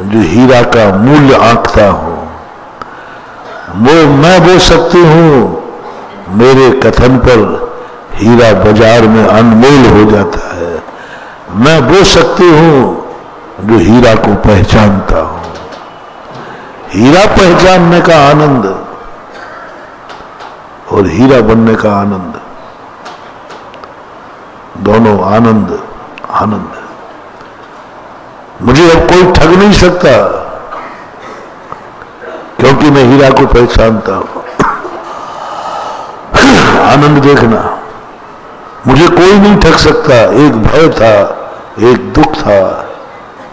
जो हीरा का मूल्य आंकता हूं। मैं वो शक्ति हूं, मेरे कथन पर हीरा बाजार में अनमोल हो जाता है। मैं वो शक्ति हूं जो हीरा को पहचानता हूं। हीरा पहचानने का आनंद और हीरा बनने का आनंद, दोनों आनंद आनंद है। मुझे अब कोई ठग नहीं सकता, क्योंकि मैं हीरा को पहचानता हूं। आनंद देखना, मुझे कोई नहीं ठग सकता। एक भय था, एक दुख था,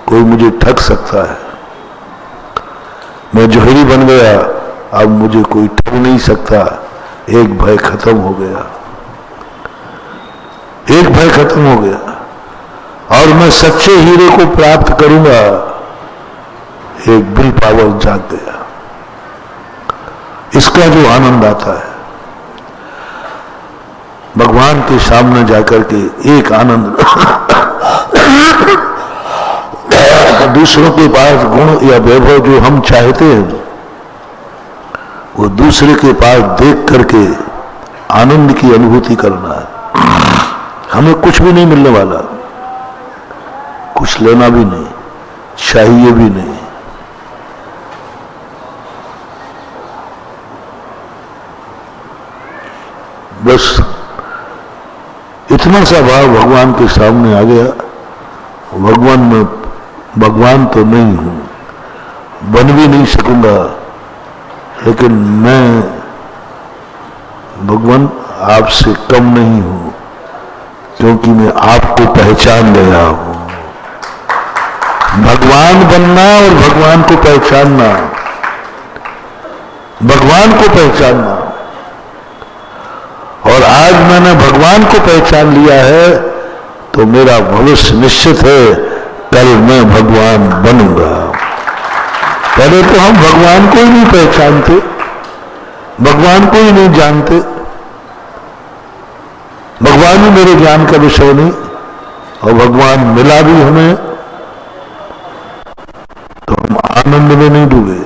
कोई मुझे ठग सकता है। मैं जौहरी बन गया, अब मुझे कोई ठग नहीं सकता। एक भय खत्म हो गया, एक भय खत्म हो गया, और मैं सच्चे हीरे को प्राप्त करूंगा। एक विल पावर जाग गया। इसका जो आनंद आता है, भगवान के सामने जाकर के एक आनंद। दूसरों के पास गुण या वैभव जो हम चाहते हैं, वो दूसरे के पास देख करके आनंद की अनुभूति करना है। हमें कुछ भी नहीं मिलने वाला, कुछ लेना भी नहीं, चाहिए भी नहीं। बस इतना सा भाव भगवान के सामने आ गया, भगवान में भगवान तो नहीं हूं, बन भी नहीं सकूंगा, लेकिन मैं भगवान आपसे कम नहीं हूं, क्योंकि मैं आपको पहचान गया हूं। भगवान बनना और भगवान को पहचानना, भगवान को पहचानना, और आज मैंने भगवान को पहचान लिया है तो मेरा भविष्य निश्चित है, कल मैं भगवान बनूंगा। पहले तो हम भगवान को ही नहीं पहचानते, भगवान को ही नहीं जानते, भगवान ही मेरे ज्ञान का विषय नहीं, और भगवान मिला भी हमें तो हम आनंद में नहीं डूबे।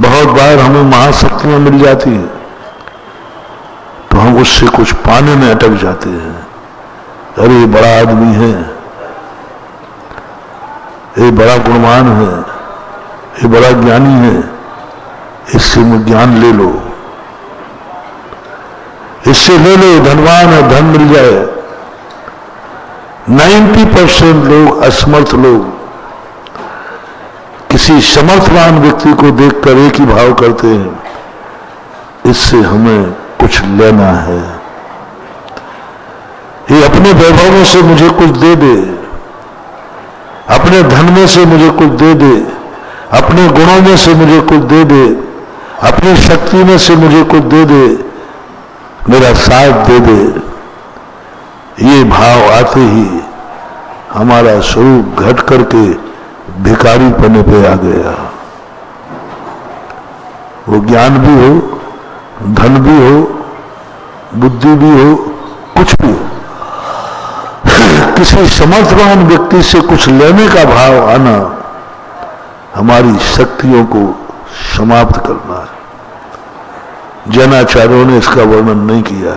बहुत बार हमें महाशक्तियां मिल जाती हैं तो हम उससे कुछ पाने में अटक जाते हैं। अरे ये बड़ा आदमी है, ये बड़ा गुणवान है, ये बड़ा ज्ञानी है, इससे मैं ज्ञान ले लो, इससे ले लो, धनवान है, धन मिल जाए। 90% लोग, असमर्थ लोग, किसी समर्थवान व्यक्ति को देखकर एक ही भाव करते हैं, इससे हमें कुछ लेना है, ये अपने वैभवों से मुझे कुछ दे दे, अपने धन में से मुझे कुछ दे दे, अपने गुणों में से मुझे कुछ दे दे, अपनी शक्ति में से मुझे कुछ दे दे, मेरा साथ दे दे। ये भाव आते ही हमारा स्वरूप घट करके भिखारी पने पे आ गया। वो ज्ञान भी हो, धन भी हो, बुद्धि भी हो, कुछ भी हो, किसी समर्थवान व्यक्ति से कुछ लेने का भाव आना हमारी शक्तियों को समाप्त करना है। जैनाचार्यों ने इसका वर्णन नहीं किया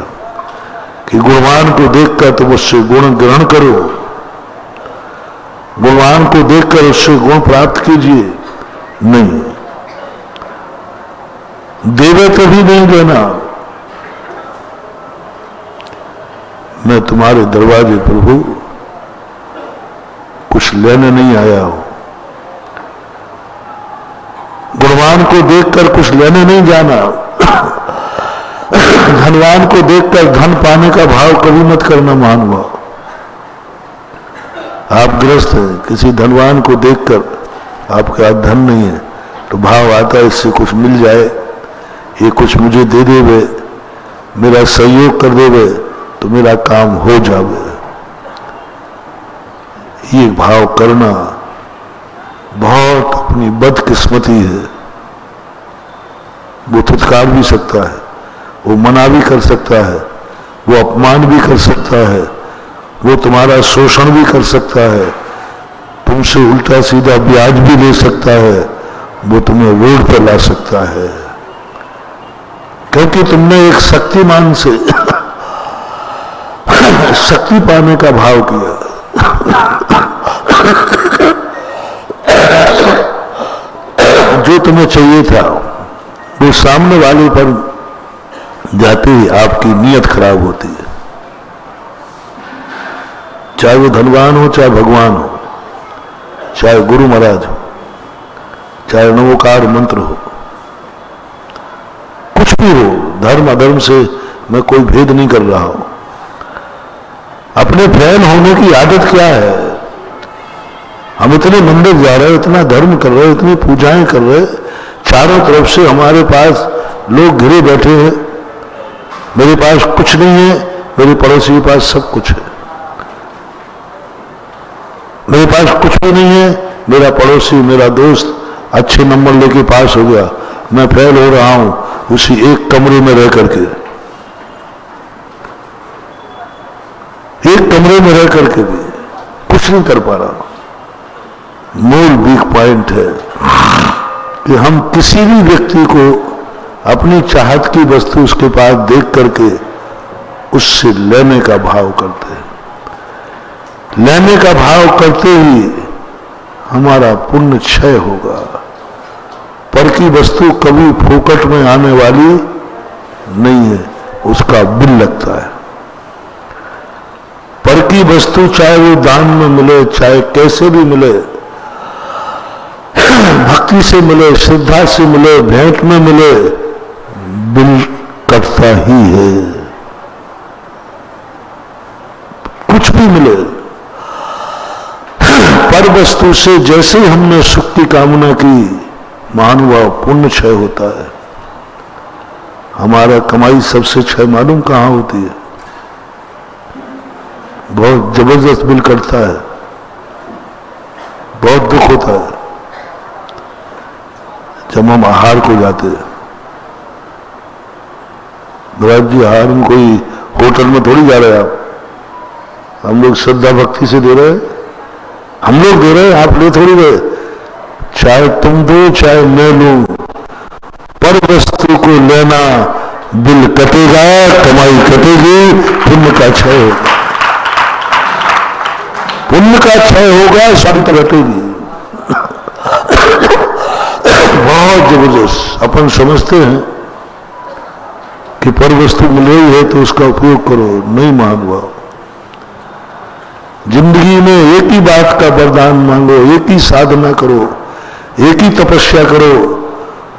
कि गुणवान को देखकर तुम उससे गुण ग्रहण करो, गुणवान को देखकर उससे गुण प्राप्त कीजिए, नहीं, देवे तो भी नहीं देना। मैं तुम्हारे दरवाजे प्रभु कुछ लेने नहीं आया हूं, गुणवान को देखकर कुछ लेने नहीं जाना, धनवान को देखकर धन पाने का भाव कभी मत करना महानुभाव। आप ग्रस्त हैं, किसी धनवान को देखकर आपके हाथ धन नहीं है तो भाव आता है इससे कुछ मिल जाए, ये कुछ मुझे दे देवे, मेरा सहयोग कर देवे तो मेरा काम हो जावे। ये भाव करना बहुत अपनी बदकिस्मती है। वो थुतकार भी सकता है, वो मना भी कर सकता है, वो अपमान भी कर सकता है, वो तुम्हारा शोषण भी कर सकता है, तुमसे उल्टा सीधा ब्याज भी ले सकता है, वो तुम्हें रोड पर ला सकता है, क्योंकि तुमने एक शक्तिमान से शक्ति पाने का भाव किया। जो तुम्हें चाहिए था वो सामने वाले पर जाते ही आपकी नीयत खराब होती है। चाहे वो धनवान हो, चाहे भगवान हो, चाहे गुरु महाराज हो, चाहे नवोकार मंत्र हो, कुछ भी हो, धर्म अधर्म से मैं कोई भेद नहीं कर रहा हूं। अपने फैन होने की आदत क्या है? हम इतने मंदिर जा रहे, इतना धर्म कर रहे, इतनी पूजाएं कर रहे, चारों तरफ से हमारे पास लोग घिरे बैठे हैं, मेरे पास कुछ नहीं है, मेरे पड़ोसी के पास सब कुछ है। मेरे पास कुछ भी नहीं है, मेरा पड़ोसी, मेरा दोस्त अच्छे नंबर लेके पास हो गया, मैं फेल हो रहा हूं उसी एक कमरे में रह करके, एक कमरे में रह करके भी कुछ नहीं कर पा रहा। मूल वीक पॉइंट है कि हम किसी भी व्यक्ति को अपनी चाहत की वस्तु उसके पास देख करके उससे लेने का भाव करते हैं। लेने का भाव करते ही हमारा पुण्य क्षय होगा। पर की वस्तु कभी फोकट में आने वाली नहीं है, उसका बिल लगता है। पर की वस्तु चाहे वो दान में मिले, चाहे कैसे भी मिले, भक्ति से मिले, श्रद्धा से मिले, भेंट में मिले, बिल कटता ही है। कुछ भी मिले, पर वस्तु से जैसे हमने सुख की कामना की, महानुभाव पुण्य क्षय होता है। हमारा कमाई सबसे क्षय मालूम कहां होती है? बहुत जबरदस्त बिल कटता है, बहुत दुख होता है जब हम आहार को जाते हैं। महाराज जी, आहार में कोई होटल में थोड़ी जा रहे हैं आप, हम लोग श्रद्धा भक्ति से दे रहे हैं, हम लोग दे रहे हैं, आप ले थोड़ी रहे। चाहे तुम दो चाहे मैं लूं, पर वस्तु को लेना, बिल कटेगा, कमाई कटेगी, पुण्य का क्षय होगा, पुण्य का क्षय होगा, संत घटेगी। बहुत जबरदस्त। अपन समझते हैं कि पर वस्तु मिल रही है तो उसका उपयोग करो, नहीं महानुभाव। जिंदगी में एक ही बात का वरदान मांगो, एक ही साधना करो, एक ही तपस्या करो,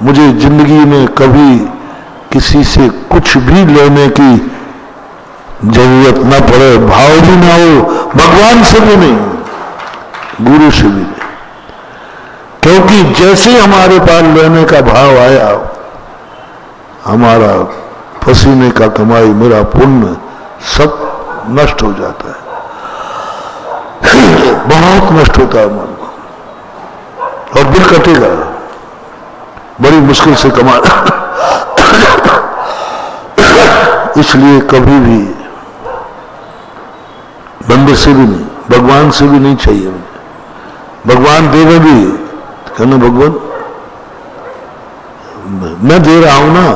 मुझे जिंदगी में कभी किसी से कुछ भी लेने की जरूरत ना पड़े, भाव भी ना हो, भगवान से भी नहीं, गुरु से भी नहीं। क्योंकि जैसे हमारे पास लेने का भाव आया, हमारा पसीने का कमाई, मेरा पुण्य सब नष्ट हो जाता है, बहुत नष्ट होता है मन, और बिल कटेगा, बड़ी मुश्किल से कमा। इसलिए कभी भी बंदे से भी नहीं, भगवान से भी नहीं चाहिए मुझे। भगवान देवे भी कहना, भगवान मैं दे रहा हूं ना,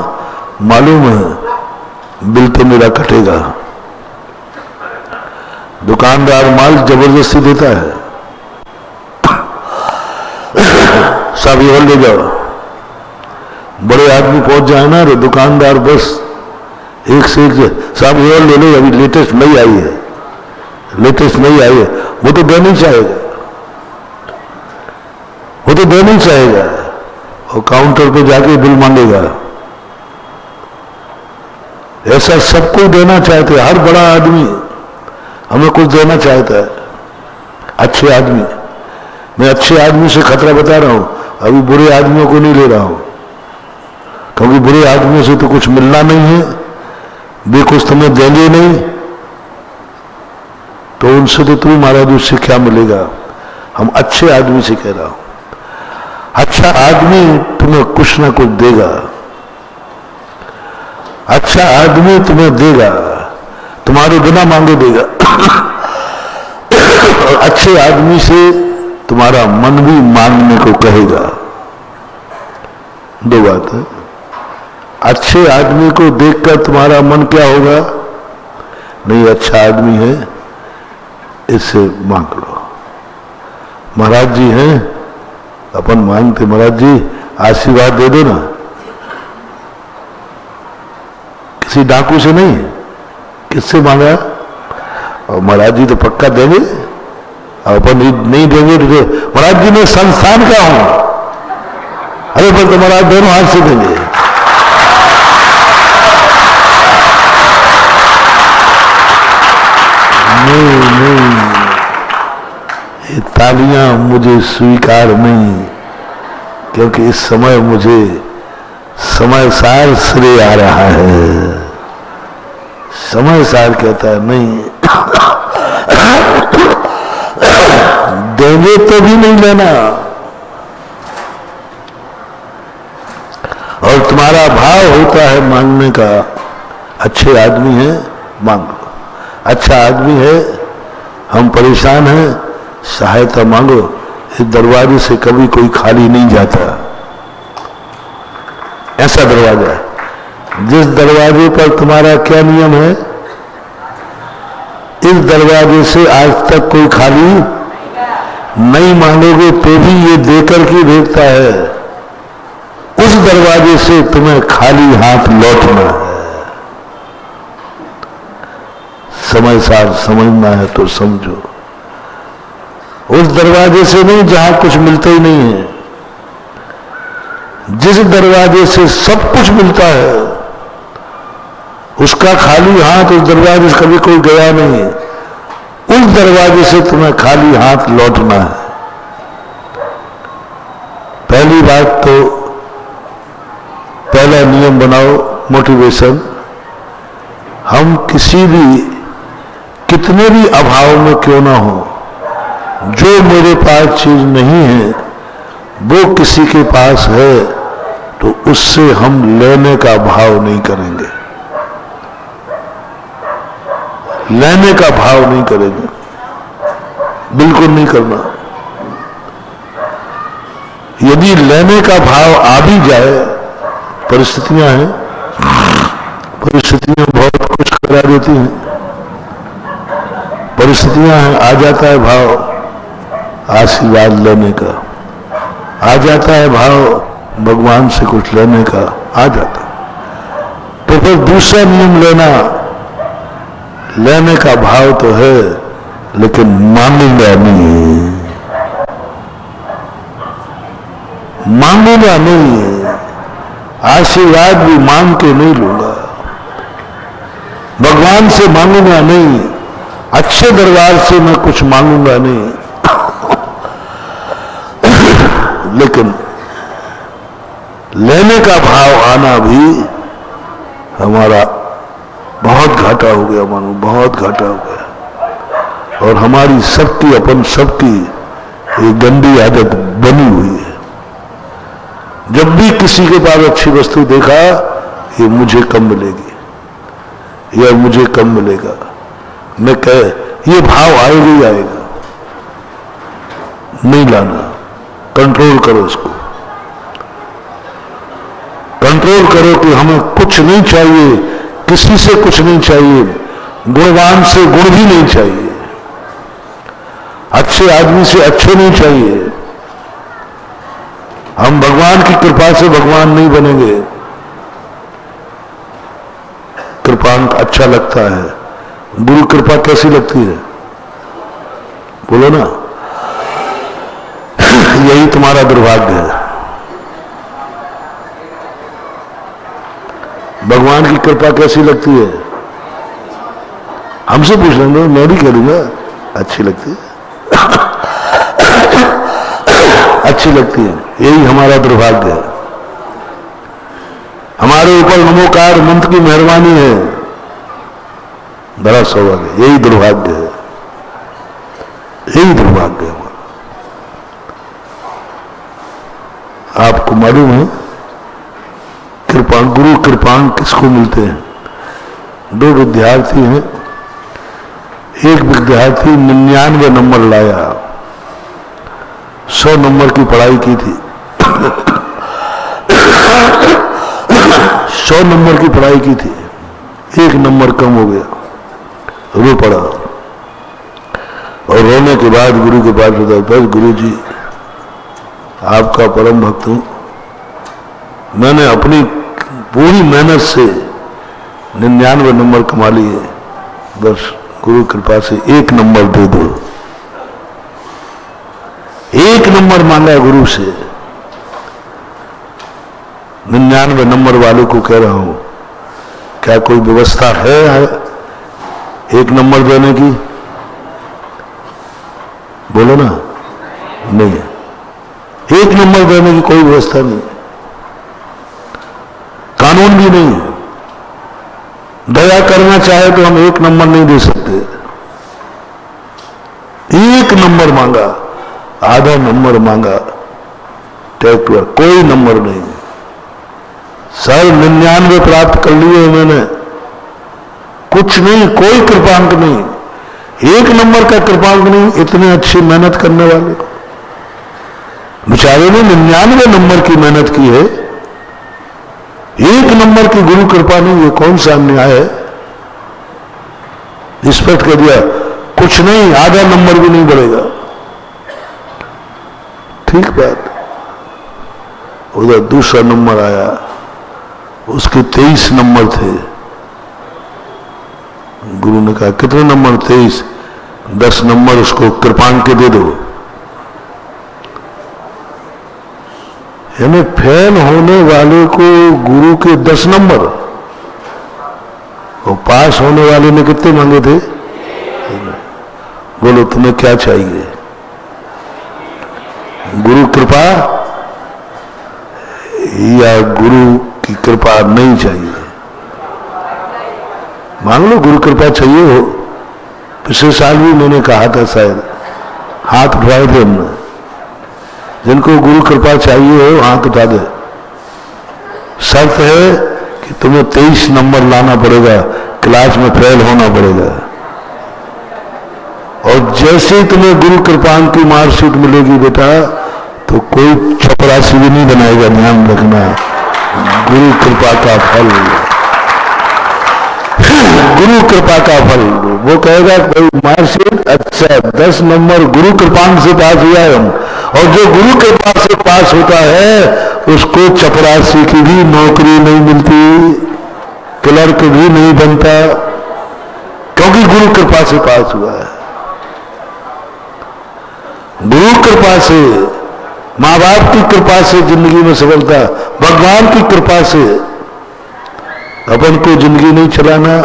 मालूम है बिल तो मेरा कटेगा। दुकानदार माल जबरदस्ती देता है, सब ये ले जाओ, बड़े आदमी पहुंच जाए ना तो दुकानदार बस एक से एक साहब ये ले लो, अभी लेटेस्ट नहीं आई है, लेटेस्ट नहीं आई है, वो तो देना ही चाहेगा, वो तो देना ही चाहेगा, और काउंटर पे जाके बिल मांगेगा। ऐसा सबको देना चाहते हैं, हर बड़ा आदमी हमें कुछ देना चाहता है, अच्छे आदमी। मैं अच्छे आदमी से खतरा बता रहा हूं, अभी बुरे आदमियों को नहीं ले रहा हूं, क्योंकि बुरे आदमियों से तो कुछ मिलना नहीं है, वे कुछ तुम्हें देंगे नहीं, तो उनसे तो तुम्हें महाराज उससे क्या मिलेगा। हम अच्छे आदमी से कह रहा हूं, अच्छा आदमी तुम्हें कुछ ना कुछ देगा, अच्छा आदमी तुम्हें देगा, तुम्हारे बिना मांगे देगा। और अच्छे आदमी से तुम्हारा मन भी मांगने को कहेगा। दो बात है, अच्छे आदमी को देखकर तुम्हारा मन क्या होगा, नहीं अच्छा आदमी है इससे मांग लो। महाराज जी हैं, अपन मांगते महाराज जी आशीर्वाद दे दो ना, किसी डाकू से नहीं, किससे मांगा, और महाराज जी तो पक्का देंगे, अपन नहीं देंगे तो महाराज जी मैं संस्थान का हूं, अरे पर तो महाराज दोनों हाथ से देंगे। नहीं, ये तालियां मुझे स्वीकार नहीं, क्योंकि इस समय मुझे समय सार श्रेय आ रहा है। समय सार कहता है नहीं, देंगे तो भी नहीं लेना, और तुम्हारा भाव होता है मांगने का, अच्छे आदमी है मांग लो, अच्छा आदमी है हम परेशान हैं सहायता मांगो। इस दरवाजे से कभी कोई खाली नहीं जाता, ऐसा दरवाजा है। जिस दरवाजे पर तुम्हारा क्या नियम है, इस दरवाजे से आज तक कोई खाली नहीं मांगोगे तो भी ये देकर के भेजता है, उस दरवाजे से तुम्हें खाली हाथ लौटना है। समय सार समझना है तो समझो। उस दरवाजे से नहीं जहां कुछ मिलता ही नहीं है, जिस दरवाजे से सब कुछ मिलता है उसका खाली हाथ, उस दरवाजे से कभी कोई गया नहीं है, उस दरवाजे से तुम्हें खाली हाथ लौटना है। पहली बात तो पहला नियम बनाओ, मोटिवेशन। हम किसी भी, कितने भी अभाव में क्यों ना हो, जो मेरे पास चीज नहीं है वो किसी के पास है तो उससे हम लेने का भाव नहीं करेंगे, लेने का भाव नहीं करेंगे, बिल्कुल नहीं करना। यदि लेने का भाव आ भी जाए, परिस्थितियां हैं, परिस्थितियां बहुत कुछ करा देती हैं, परिस्थितियां हैं, आ जाता है भाव आशीर्वाद लेने का, आ जाता है भाव भगवान से कुछ लेने का, आ जाता। तो फिर दूसरा नियम लेना, लेने का भाव तो है लेकिन मांगूंगा नहीं, मांगूंगा नहीं, आशीर्वाद भी मांग के नहीं लूंगा, भगवान से मांगूंगा नहीं, अच्छे दरबार से मैं कुछ मांगूंगा नहीं। लेकिन लेने का भाव आना भी हमारा बहुत घाटा हो गया, मानो बहुत घाटा हो गया। और हमारी सबकी, अपन सबकी एक गंदी आदत बनी हुई है। जब भी किसी के पास अच्छी वस्तु देखा, ये मुझे कम मिलेगी या मुझे कम मिलेगा, मैं कहे ये भाव आएगा ही आएगा, नहीं लाना, कंट्रोल करो इसको, कंट्रोल करो कि हमें कुछ नहीं चाहिए, किसी से कुछ नहीं चाहिए, गुणवान से गुण भी नहीं चाहिए, अच्छे आदमी से अच्छे नहीं चाहिए। हम भगवान की कृपा से भगवान नहीं बनेंगे। कृपांक अच्छा लगता है, गुरु कृपा कैसी लगती है बोलो ना। यही तुम्हारा दुर्भाग्य है। भगवान की कृपा कैसी लगती है, हमसे पूछ लेंगे, मैं भी कह दूंगा अच्छी लगती है। अच्छी लगती है, यही हमारा दुर्भाग्य है। हमारे ऊपर नमोकार मंत्र की मेहरबानी है, बड़ा सौभाग्य, यही दुर्भाग्य है, यही दुर्भाग्य है। आपको मालूम है कृपांक, गुरु कृपांक किसको मिलते हैं? दो विद्यार्थी हैं, एक विद्यार्थी 99 नंबर लाया, 100 नंबर की पढ़ाई की थी, 100 नंबर की पढ़ाई की थी, 1 नंबर कम हो गया, रो पड़ा और रोने के बाद गुरु के पास बताया, बस गुरु जी आपका परम भक्त हूं, मैंने अपनी पूरी मेहनत से 99 नंबर कमा लिए, बस गुरु कृपा से 1 नंबर दे दो। 1 नंबर मांगा गुरु से। 99 नंबर वालों को कह रहा हूं, क्या कोई व्यवस्था है 1 नंबर देने की? बोलो ना, नहीं है। 1 नंबर देने की कोई व्यवस्था नहीं, कानून भी नहीं है। दया करना चाहे तो हम 1 नंबर नहीं दे सकते। 1 नंबर मांगा, आधा नंबर मांगा, टेक हुआ, कोई नंबर नहीं। सर 99 प्राप्त कर लिए मैंने, कुछ नहीं, कोई कृपांक नहीं, 1 नंबर का कृपांक नहीं। इतने अच्छी मेहनत करने वाले को बेचारे ने 99 नंबर की मेहनत की है, 1 नंबर की गुरु कृपा नहीं। ये कौन सा अन्याय है? रिस्पेक्ट कर दिया, कुछ नहीं, आधा नंबर भी नहीं बढ़ेगा। ठीक बात। उधर दूसरा नंबर आया, उसके 23 नंबर थे। गुरु उन्होंने कहा कितने नंबर? 23। 10 नंबर उसको कृपांक के दे दो। यानी फेल होने वाले को गुरु के 10 नंबर और पास होने वाले ने कितने मांगे थे? बोलो तुम्हें क्या चाहिए? गुरु कृपा या गुरु की कृपा नहीं चाहिए? मान लो गुरु कृपा चाहिए हो। पिछले साल भी मैंने कहा था, शायद हाथ उठाए थे हमने, जिनको गुरु कृपा चाहिए हो हाथ उठा दे। शर्त है कि तुम्हें 23 नंबर लाना पड़ेगा, क्लास में फेल होना पड़ेगा। और जैसे ही तुम्हें गुरु कृपांक की मार्कशीट मिलेगी बेटा, तो कोई चपरासी भी नहीं बनाएगा। ध्यान रखना, गुरु कृपा का फल, गुरु कृपा का फल। वो कहेगा कोई मार्कशीट, अच्छा 10 नंबर गुरु कृपांक से पास हुआ है हम। और जो गुरु कृपा से पास होता है उसको चपरासी की भी नौकरी नहीं मिलती, क्लर्क भी नहीं बनता, क्योंकि गुरु कृपा से पास हुआ है। गुरु कृपा से, माँ बाप की कृपा से जिंदगी में सफलता, भगवान की कृपा से। अपन को जिंदगी नहीं चलाना,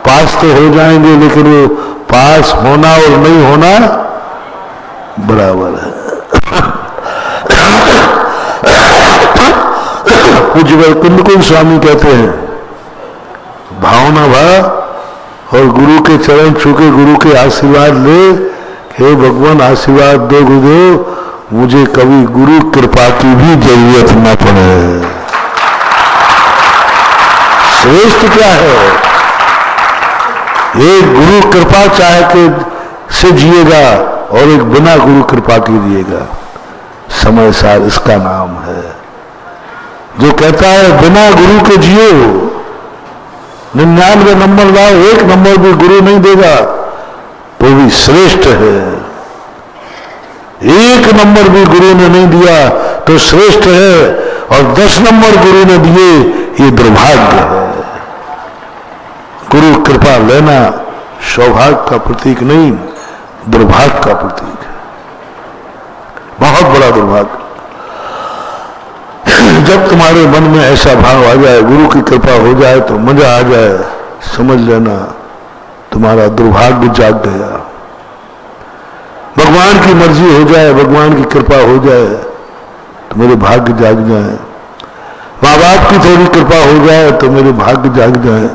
पास तो हो जाएंगे लेकिन वो पास होना और नहीं होना बराबर है। पूज्य कुंदकुंज स्वामी कहते हैं, भावना भाव और गुरु के चरण छू के गुरु के आशीर्वाद ले, हे भगवान आशीर्वाद दो गुरुदेव, मुझे कभी गुरु कृपा की भी जरूरत न पड़े। श्रेष्ठ क्या है? एक गुरु कृपा चाहे के से जिएगा और एक बिना गुरु कृपा के जिएगा। समय सार इसका नाम है। जो कहता है बिना गुरु के जियो, 99 नंबर लाओ, 1 नंबर भी गुरु नहीं देगा तो भी श्रेष्ठ है। 1 नंबर भी गुरु ने नहीं दिया तो श्रेष्ठ है, और 10 नंबर गुरु ने दिए ये दुर्भाग्य है। गुरु कृपा लेना सौभाग्य का प्रतीक नहीं, दुर्भाग्य का प्रतीक है, बहुत बड़ा दुर्भाग्य। जब तुम्हारे मन में ऐसा भाव आ जाए, गुरु की कृपा हो जाए तो मजा आ जाए, समझ लेना तुम्हारा दुर्भाग्य जाग गया। भगवान की मर्जी हो जाए, भगवान की कृपा हो जाए तो मेरे भाग्य जाग जाए। माँ बाप की थोड़ी कृपा हो जाए तो मेरे भाग्य जाग जाए।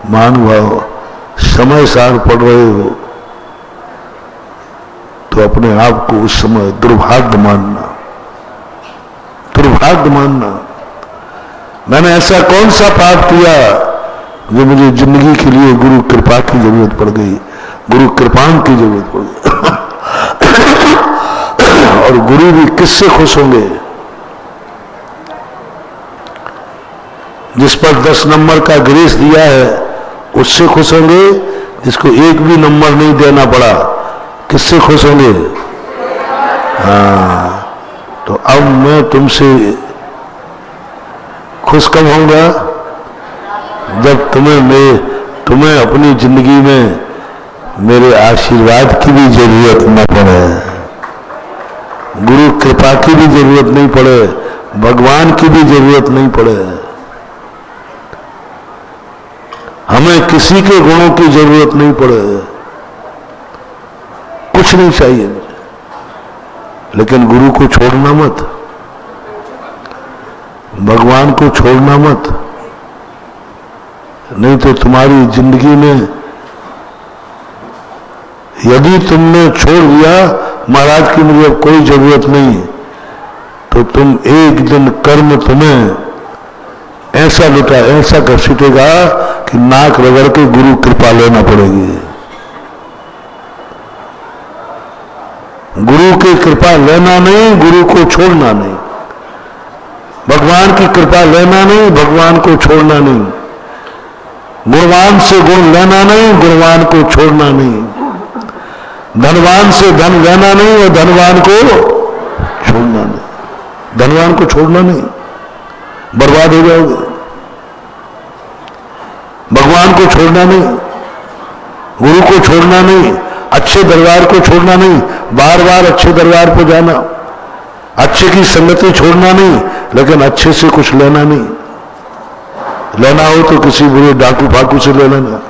महानुभाव, समय सार पढ़ रहे हो तो अपने आप को उस समय दुर्भाग्य मानना, दुर्भाग्य मानना। मैंने ऐसा कौन सा पाप किया जो मुझे जिंदगी के लिए गुरु कृपा की जरूरत पड़ गई, गुरु कृपांक की जरूरत पड़ गई। और गुरु भी किससे खुश होंगे? जिस पर 10 नंबर का ग्रेस दिया है उससे खुश होंगे, जिसको 1 भी नंबर नहीं देना पड़ा किससे खुश होंगे? हाँ, तो अब मैं तुमसे खुश कब होऊंगा? जब तुम्हें अपनी जिंदगी में मेरे आशीर्वाद की भी जरूरत न पड़े, गुरु कृपा की भी जरूरत नहीं पड़े, भगवान की भी जरूरत नहीं पड़े। हमें किसी के गुणों की जरूरत नहीं पड़े, कुछ नहीं चाहिए, लेकिन गुरु को छोड़ना मत, भगवान को छोड़ना मत, नहीं तो तुम्हारी जिंदगी में यदि तुमने छोड़ दिया महाराज की मुझे अब कोई जरूरत नहीं, तो तुम एक दिन कर्म तुम्हें ऐसा लुटा, ऐसा घसीटेगा कि नाक रगड़ के गुरु कृपा लेना पड़ेगी। गुरु की कृपा लेना नहीं, गुरु को छोड़ना नहीं। भगवान की कृपा लेना नहीं, भगवान को छोड़ना नहीं। गुणवान से गुण लेना नहीं, गुणवान को छोड़ना नहीं। धनवान से धन लेना नहीं और धनवान को छोड़ना नहीं। धनवान को छोड़ना नहीं, बर्बाद हो जाओगे। भगवान को छोड़ना नहीं, गुरु को छोड़ना नहीं, अच्छे दरबार को छोड़ना नहीं, बार बार अच्छे दरबार पर जाना, अच्छे की संगति छोड़ना नहीं, लेकिन अच्छे से कुछ लेना नहीं। लेना हो तो किसी बुरे डाकू फाकू से ले लेना,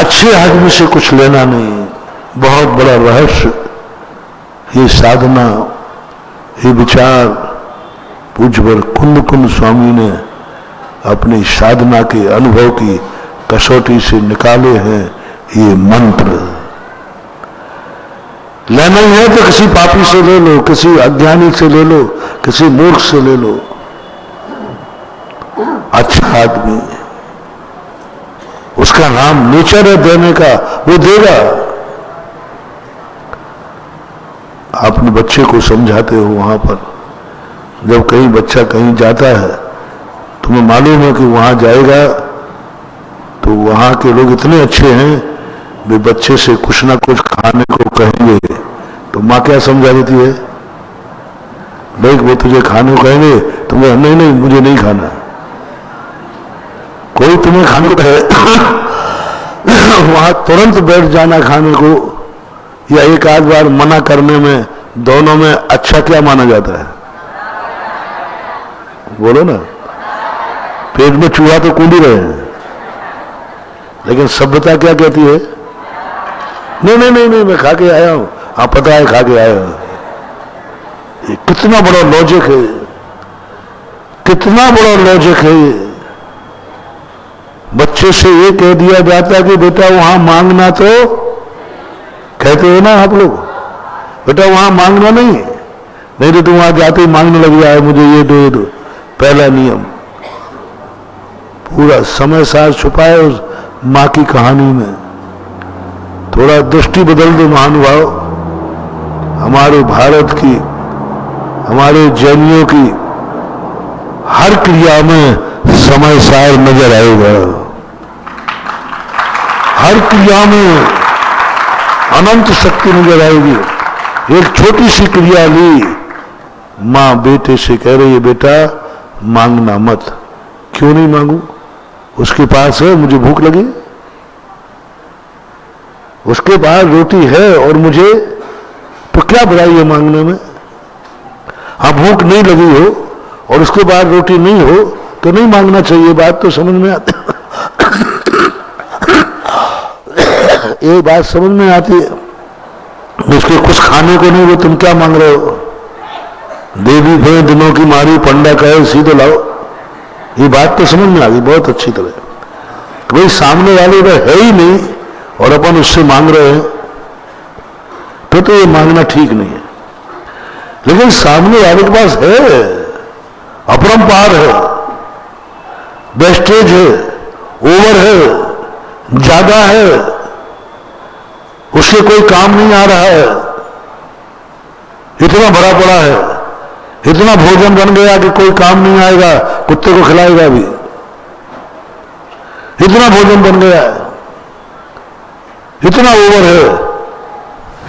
अच्छे आदमी से कुछ लेना नहीं। बहुत बड़ा रहस्य ये साधना, ये विचार पूज्यवर कुंद कुंद स्वामी ने अपनी साधना के अनुभव की कसौटी से निकाले हैं। ये मंत्र लेना ही है तो किसी पापी से ले लो, किसी अज्ञानी से ले लो, किसी मूर्ख से ले लो। अच्छा आदमी, उसका नाम नेचर है देने का, वो देगा। अपने बच्चे को समझाते हो वहां पर, जब कहीं बच्चा कहीं जाता है, तुम्हें मालूम है कि वहां जाएगा तो वहां के लोग इतने अच्छे हैं, वे बच्चे से कुछ ना कुछ खाने को कहेंगे, तो माँ क्या समझा देती है, भाई वो तुझे खाने को कहेंगे, तुम्हें नहीं नहीं मुझे नहीं खाना। कोई तुम्हें खाने को कहे वहां तुरंत बैठ जाना खाने को, या एक आध बार मना करने में, दोनों में अच्छा क्या माना जाता है? बोलो ना, पेट में चूहा तो कूद ही रहे हैं, लेकिन सभ्यता क्या कहती है? नहीं नहीं नहीं नहीं मैं खा के आया हूं। हाँ पता है खा के आया हूं। ये कितना बड़ा लॉजिक है, कितना बड़ा लॉजिक है ये। बच्चे से ये कह दिया जाता है कि बेटा वहां मांगना, तो कहते हो ना आप लोग, बेटा वहां मांगना नहीं तो तुम वहां जाते ही मांगने लग जाए, मुझे ये दो ये दो। पहला नियम, पूरा समय सार छुपाए उस मां की कहानी में। थोड़ा दृष्टि बदल दो महानुभाव, हमारे भारत की, हमारे जैनियों की हर क्रिया में समय सार नजर आएगा। हर क्रिया में अनंत शक्ति नजर आएगी। एक छोटी सी क्रिया ली, मां बेटे से कह रही है बेटा मांगना मत। क्यों नहीं मांगू? उसके पास है, मुझे भूख लगी, उसके पास रोटी है और मुझे, तो क्या बुराई है मांगने में? हाँ भूख नहीं लगी हो और उसके बाद रोटी नहीं हो तो नहीं मांगना चाहिए, बात तो समझ में आती ये बात समझ में आती है। उसके कुछ खाने को नहीं, वो तुम क्या मांग रहे हो? देवी भे दिनों की मारी पंडा कहे सीधे लाओ, ये बात तो समझ में आ गई बहुत अच्छी तरह। तो भाई सामने वाले में है ही नहीं और अपन उससे मांग रहे हैं, तो ये मांगना ठीक नहीं है। लेकिन सामने वाले के पास है, अपरंपार है, वेस्टेज है, ओवर है, ज्यादा है, उससे कोई काम नहीं आ रहा है, इतना भरा पड़ा है, इतना भोजन बन गया कि कोई काम नहीं आएगा, कुत्ते को खिलाएगा भी, इतना भोजन बन गया है, इतना ओवर है,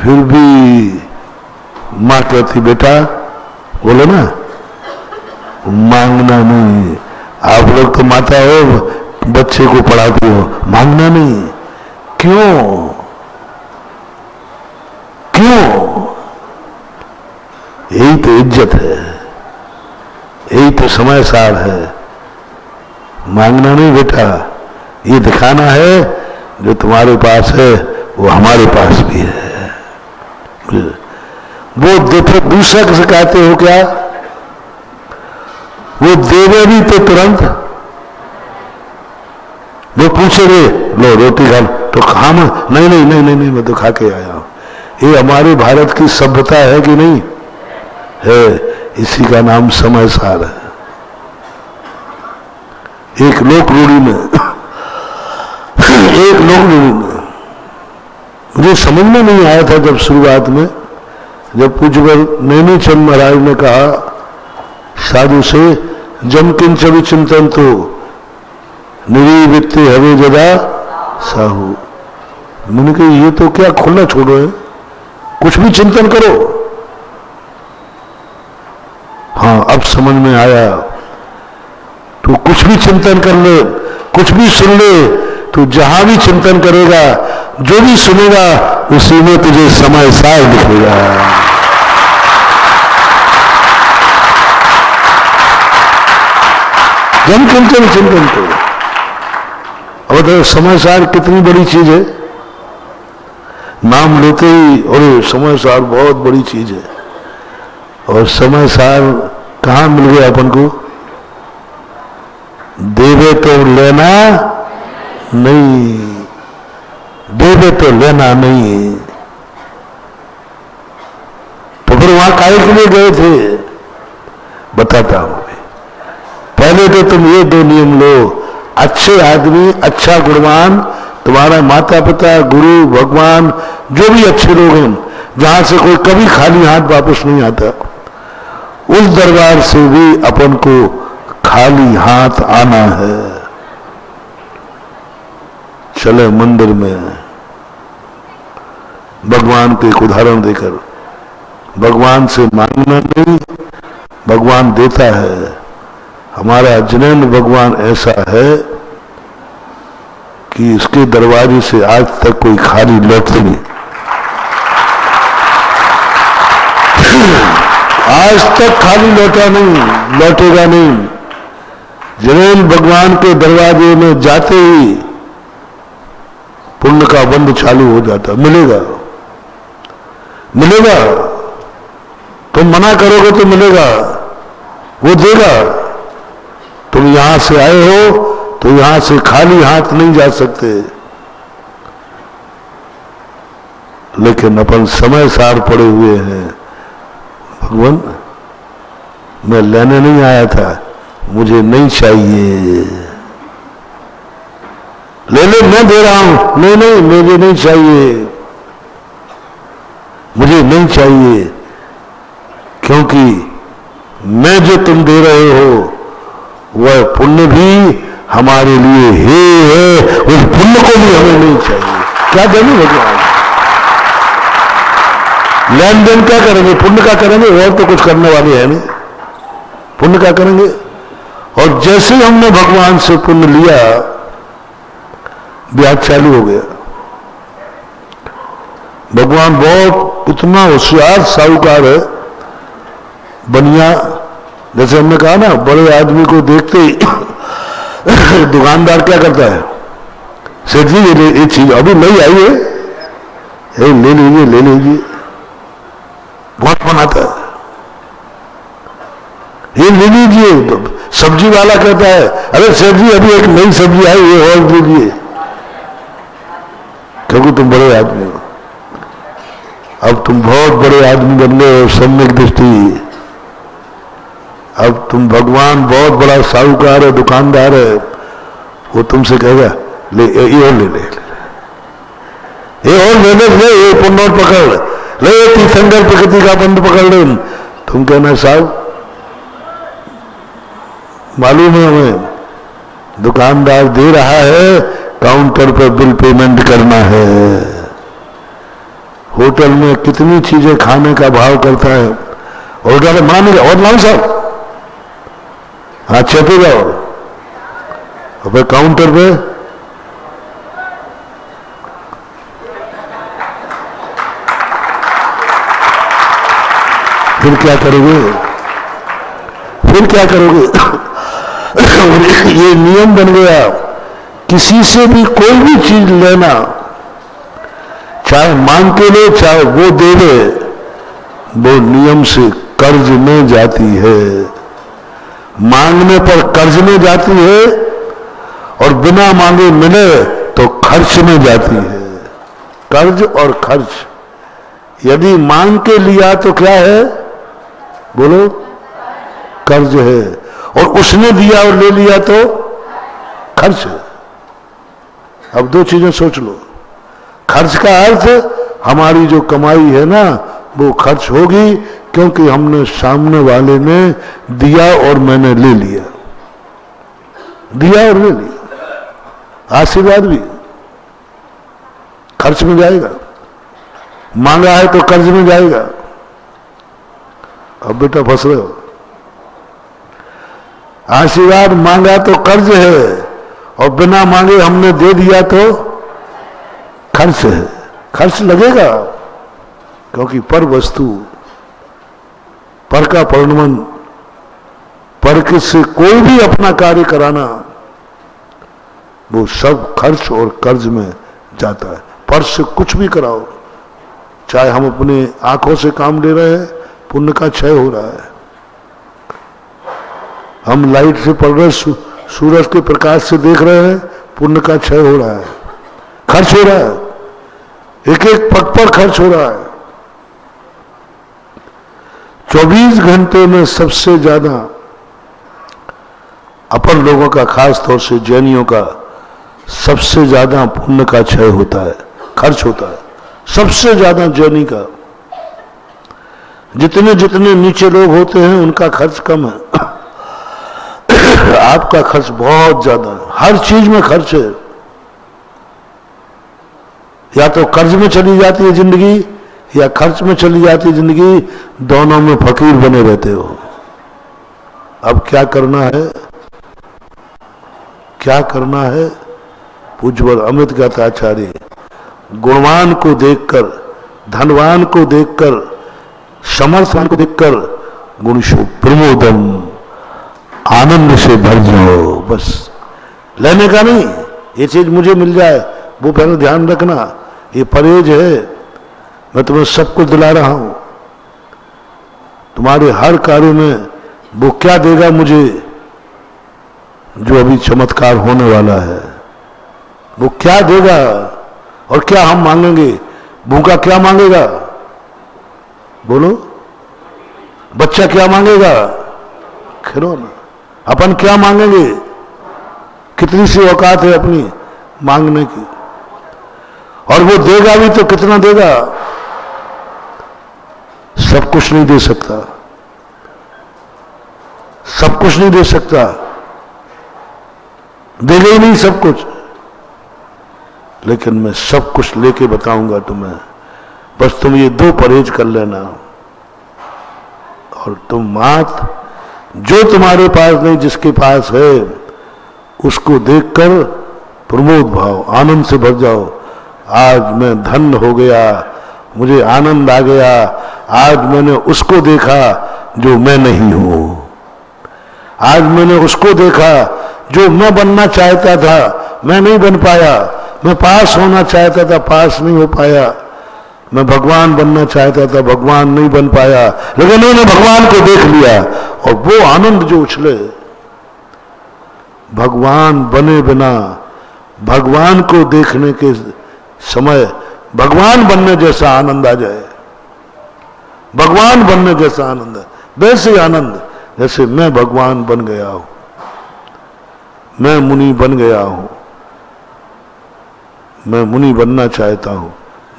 फिर भी मां कहती बेटा बोलो ना मांगना नहीं। आप लोग तो माता हो, बच्चे को पढ़ाती हो, मांगना नहीं। क्यों? यही तो इज्जत है, यही तो समय सार है। मांगना नहीं बेटा, ये दिखाना है जो तुम्हारे पास है वो हमारे पास भी है। वो देखो दूसरा किसे कहते हो क्या? वो देवे भी तो तुरंत, वो पूछेंगे लो रोटी खा, तो खाना नहीं नहीं नहीं नहीं नहीं मैं तो खा के आया हूं। ये हमारे भारत की सभ्यता है कि नहीं है? इसी का नाम समय सार है। एक लोक रूढ़ी में मुझे समझ में नहीं आया था जब शुरुआत में, जब पूज्यवर नैनीचंद महाराज ने कहा साधु से जम किंच विचिंतन तो निरीवित्ते हवे जदा साहू। मैंने कहा ये तो क्या खुला छोड़ो है, कुछ भी चिंतन करो। हाँ अब समझ में आया, तो कुछ भी चिंतन कर ले, कुछ भी सुन ले, तू जहां भी चिंतन करेगा, जो भी सुनेगा उसी में तुझे समय सार दिखेगा। जन चिंतन चिंतन करो। अब तो समय सार कितनी बड़ी चीज है, नाम लेते ही और समय सार बहुत बड़ी चीज है। और समय सार कहां मिल गया अपन को? देवे तो लेना नहीं, देवे तो लेना नहीं। तो फिर वहां काहे के लिए गए थे? बताता हूं। पहले तो तुम ये दो नियम लो, अच्छे आदमी, अच्छा गुणवान, तुम्हारा माता पिता, गुरु, भगवान, जो भी अच्छे लोग हैं, जहां से कोई कभी खाली हाथ वापस नहीं आता, उस दरबार से भी अपन को खाली हाथ आना है। चले मंदिर में भगवान को एक उदाहरण देकर, भगवान से मांगना नहीं, भगवान देता है। हमारा जिनेंद्र भगवान ऐसा है कि इसके दरवाजे से आज तक कोई खाली लौटे नहीं। आज तक खाली लौटा नहीं, लौटेगा नहीं। जिनेंद्र भगवान के दरवाजे में जाते ही पुण्य का बंद चालू हो जाता। मिलेगा, मिलेगा। तुम मना करोगे तो मिलेगा, वो देगा। तुम यहां से आए हो तो यहां से खाली हाथ नहीं जा सकते। लेकिन अपन समय सार पड़े हुए हैं। भगवान, मैं लेने नहीं आया था, मुझे नहीं चाहिए। ले ले, मैं दे रहा हूं। नहीं नहीं, मुझे नहीं चाहिए, मुझे नहीं चाहिए। क्योंकि मैं जो तुम दे रहे हो वह पुण्य भी हमारे लिए है, उस पुण्य को भी हमें नहीं चाहिए। क्या देने भगवान? लेन देन क्या करेंगे? पुण्य का करेंगे, और तो कुछ करने वाले हैं नहीं। पुण्य का करेंगे। और जैसे हमने भगवान से पुण्य लिया, ब्याज चालू हो गया। भगवान बहुत इतना होशियार साहूकार है, बनिया। जैसे हमने कहा ना, बड़े आदमी को देखते ही दुकानदार क्या करता है? सेठ जी ये चीज अभी नई आई है, ले लीजिए, ले लीजिए। बहुत बनाता है, ये ले लीजिए। सब्जी वाला कहता है, अरे सेठ जी अभी एक नई सब्जी आई, ये और लीजिए। क्योंकि तुम बड़े आदमी हो, अब तुम बहुत बड़े आदमी बन गए हो, सम्यक दृष्टि। अब तुम भगवान बहुत बड़ा साहूकार है, दुकानदार है, वो तुमसे कहेगा ले ये और ले ले, ये और ले ले, ये पुण्योट पकड़ ले, ये तीर्थंकर प्रकृति का बंद पकड़ ले। तुम कहना साहब मालूम है हमें, दुकानदार दे रहा है, काउंटर पर बिल पेमेंट करना है। होटल में कितनी चीजें खाने का भाव करता है, होटल मान लिया और लाओ साहब, हाँ चेपे जाओ। अब काउंटर पे फिर क्या करोगे? फिर क्या करोगे? ये नियम बन गया, किसी से भी कोई भी चीज लेना, चाहे मांग के ले चाहे वो दे दे, वो नियम से कर्ज में जाती है। मांगने पर कर्ज में जाती है और बिना मांगे मिले तो खर्च में जाती है। कर्ज और खर्च, यदि मांग के लिया तो क्या है? बोलो, कर्ज है। और उसने दिया और ले लिया तो खर्च है। अब दो चीजें सोच लो। खर्च का अर्थ हमारी जो कमाई है ना, वो खर्च होगी, क्योंकि हमने सामने वाले ने दिया और मैंने ले लिया, दिया और ले लिया। आशीर्वाद भी खर्च में जाएगा, मांगा है तो कर्ज में जाएगा। अब बेटा फंस रहे हो। आशीर्वाद मांगा तो कर्ज है और बिना मांगे हमने दे दिया तो खर्च है, खर्च लगेगा, क्योंकि पर वस्तु, पर का परिणमन, पर से कोई भी अपना कार्य कराना, वो सब खर्च और कर्ज में जाता है। पर से कुछ भी कराओ, चाहे हम अपने आंखों से काम ले रहे हैं, पुण्य का क्षय हो रहा है। हम लाइट से पढ़ रहे, सूरज के प्रकाश से देख रहे हैं, पुण्य का क्षय हो रहा है, खर्च हो रहा है, एक एक पग पर खर्च हो रहा है। 24 घंटे में सबसे ज्यादा अपन लोगों का, खास तौर से जैनियों का, सबसे ज्यादा पुण्य का क्षय होता है, खर्च होता है, सबसे ज्यादा जैनी का। जितने जितने नीचे लोग होते हैं उनका खर्च कम है, आपका खर्च बहुत ज्यादा है, हर चीज में खर्च है। या तो कर्ज में चली जाती है जिंदगी, या खर्च में चली जाती है जिंदगी, दोनों में फकीर बने रहते हो। अब क्या करना है, क्या करना है? पूज्यवर अमृत गीताचार्य गुणवान को देखकर, धनवान को देखकर, समर्थवान को देखकर गुणशो प्रमोदम, आनंद से भर जाओ। बस लेने का नहीं, ये चीज मुझे मिल जाए, वो पहले ध्यान रखना, ये परहेज है। मैं तुम्हें सब कुछ दिला रहा हूं, तुम्हारे हर कार्य में वो क्या देगा मुझे, जो अभी चमत्कार होने वाला है, वो क्या देगा। और क्या हम मांगेंगे? भूखा क्या मांगेगा? बोलो। बच्चा क्या मांगेगा? खिलौना। अपन क्या मांगेंगे? कितनी सी औकात है अपनी मांगने की, और वो देगा भी तो कितना देगा? सब कुछ नहीं दे सकता, सब कुछ नहीं दे सकता, देगा ही नहीं सब कुछ। लेकिन मैं सब कुछ लेके बताऊंगा तुम्हें, बस तुम ये 2 परहेज कर लेना। और तुम मात, जो तुम्हारे पास नहीं, जिसके पास है, उसको देखकर प्रमोद भाव, आनंद से भर जाओ। आज मैं धन्य हो गया, मुझे आनंद आ गया, आज मैंने उसको देखा जो मैं नहीं हूं, आज मैंने उसको देखा जो मैं बनना चाहता था, मैं नहीं बन पाया, मैं पास होना चाहता था, पास नहीं हो पाया, मैं भगवान बनना चाहता था, भगवान नहीं बन पाया, लेकिन मैंने भगवान को देख लिया। और वो आनंद जो उछले, भगवान बने बिना, भगवान को देखने के समय भगवान बनने जैसा आनंद आ जाए, भगवान बनने जैसा आनंद है, वैसे आनंद जैसे मैं भगवान बन गया हूं, मैं मुनि बन गया हूं, मैं मुनि बनना चाहता हूं,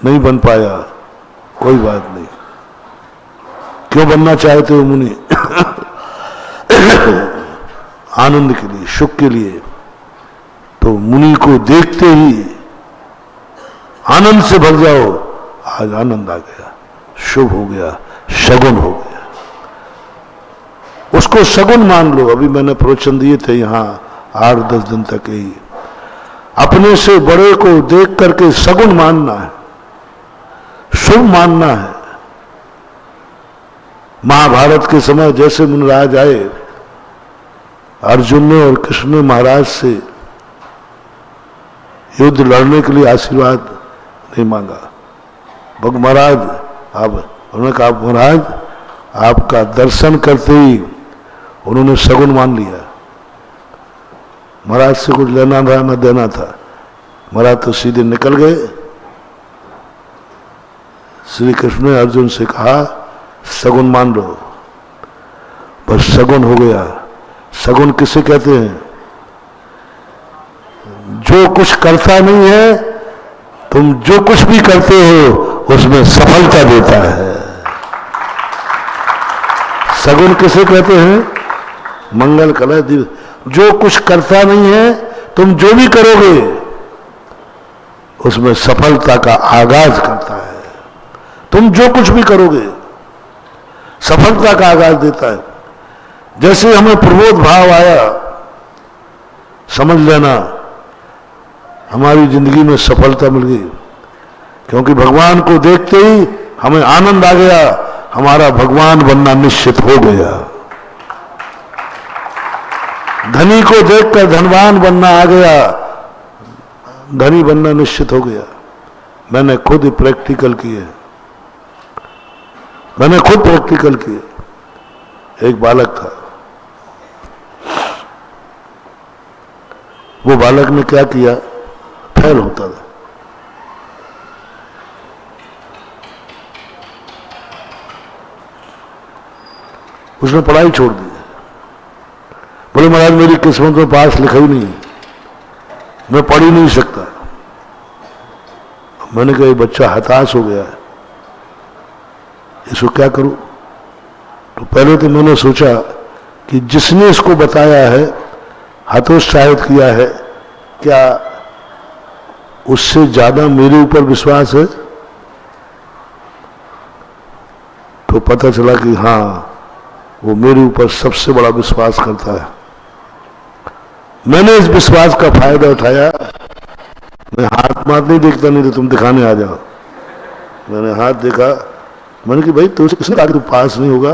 नहीं बन पाया, कोई बात नहीं। क्यों बनना चाहते हो मुनि? आनंद के लिए, सुख के लिए। तो मुनि को देखते ही आनंद से भर जाओ। आज आनंद आ गया, शुभ हो गया, शगुन हो गया, उसको शगुन मान लो। अभी मैंने प्रवचन दिए थे यहां 8-10 दिन तक ही, अपने से बड़े को देख करके शगुन मानना है, शुभ मानना है। महाभारत के समय जैसे मुनिराज आए, अर्जुन ने और कृष्ण ने महाराज से युद्ध लड़ने के लिए आशीर्वाद नहीं मांगा। भग महाराज, आप उन्होंने कहा महाराज आपका दर्शन करते ही उन्होंने शगुन मान लिया। महाराज से कुछ लेना था न देना था, महाराज तो सीधे निकल गए। श्री कृष्ण ने अर्जुन से कहा शगुन मान लो, बस शगुन हो गया। शगुन किसे कहते हैं? जो कुछ करता नहीं है, तुम जो कुछ भी करते हो उसमें सफलता देता है। शगुन किसे कहते हैं? मंगल कलह दिवस। जो कुछ करता नहीं है, तुम जो भी करोगे उसमें सफलता का आगाज करता है। तुम जो कुछ भी करोगे सफलता का आगाज देता है। जैसे हमें प्रबोध भाव आया, समझ लेना हमारी जिंदगी में सफलता मिल गई, क्योंकि भगवान को देखते ही हमें आनंद आ गया, हमारा भगवान बनना निश्चित हो गया। धनी को देखकर धनवान बनना आ गया, धनी बनना निश्चित हो गया। मैंने खुद प्रैक्टिकल किए, मैंने खुद प्रैक्टिकल किए। एक बालक था, वो बालक ने क्या किया, फेल होता था। उसने पढ़ाई छोड़ दी। बोले महाराज मेरी किस्मत में पास लिखा ही नहीं, मैं पढ़ ही नहीं सकता। मैंने कहा ये बच्चा हताश हो गया है, इसको क्या करूं? तो पहले तो मैंने सोचा कि जिसने इसको बताया है, हतोत्साहित किया है, क्या उससे ज्यादा मेरे ऊपर विश्वास है? तो पता चला कि हाँ, वो मेरे ऊपर सबसे बड़ा विश्वास करता है। मैंने इस विश्वास का फायदा उठाया। मैं हाथ मात नहीं देखता, नहीं तो तुम दिखाने आ जाओ। मैंने हाथ देखा, मैंने कि भाई तुझसे किसने कहा कि तू पास नहीं होगा?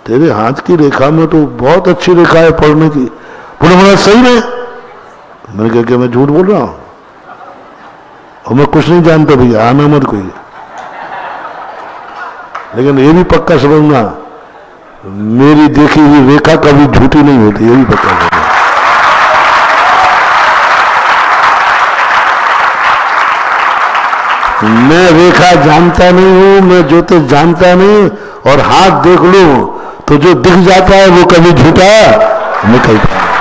तेरे हाथ की रेखा में तो बहुत अच्छी रेखा है पढ़ने की। बोले मेरा सही में? मैंने कहा कि मैं झूठ बोल रहा हूं और मैं कुछ नहीं जानता भैया, आना मत कोई। लेकिन ये भी पक्का समझना, मेरी देखी हुई रेखा कभी झूठी नहीं होती, ये भी पक्का समझना। मैं रेखा जानता नहीं हूं, मैं ज्योतिष जानता नहीं, और हाथ देख लूं तो जो दिख जाता है वो कभी झूठा निकलता है।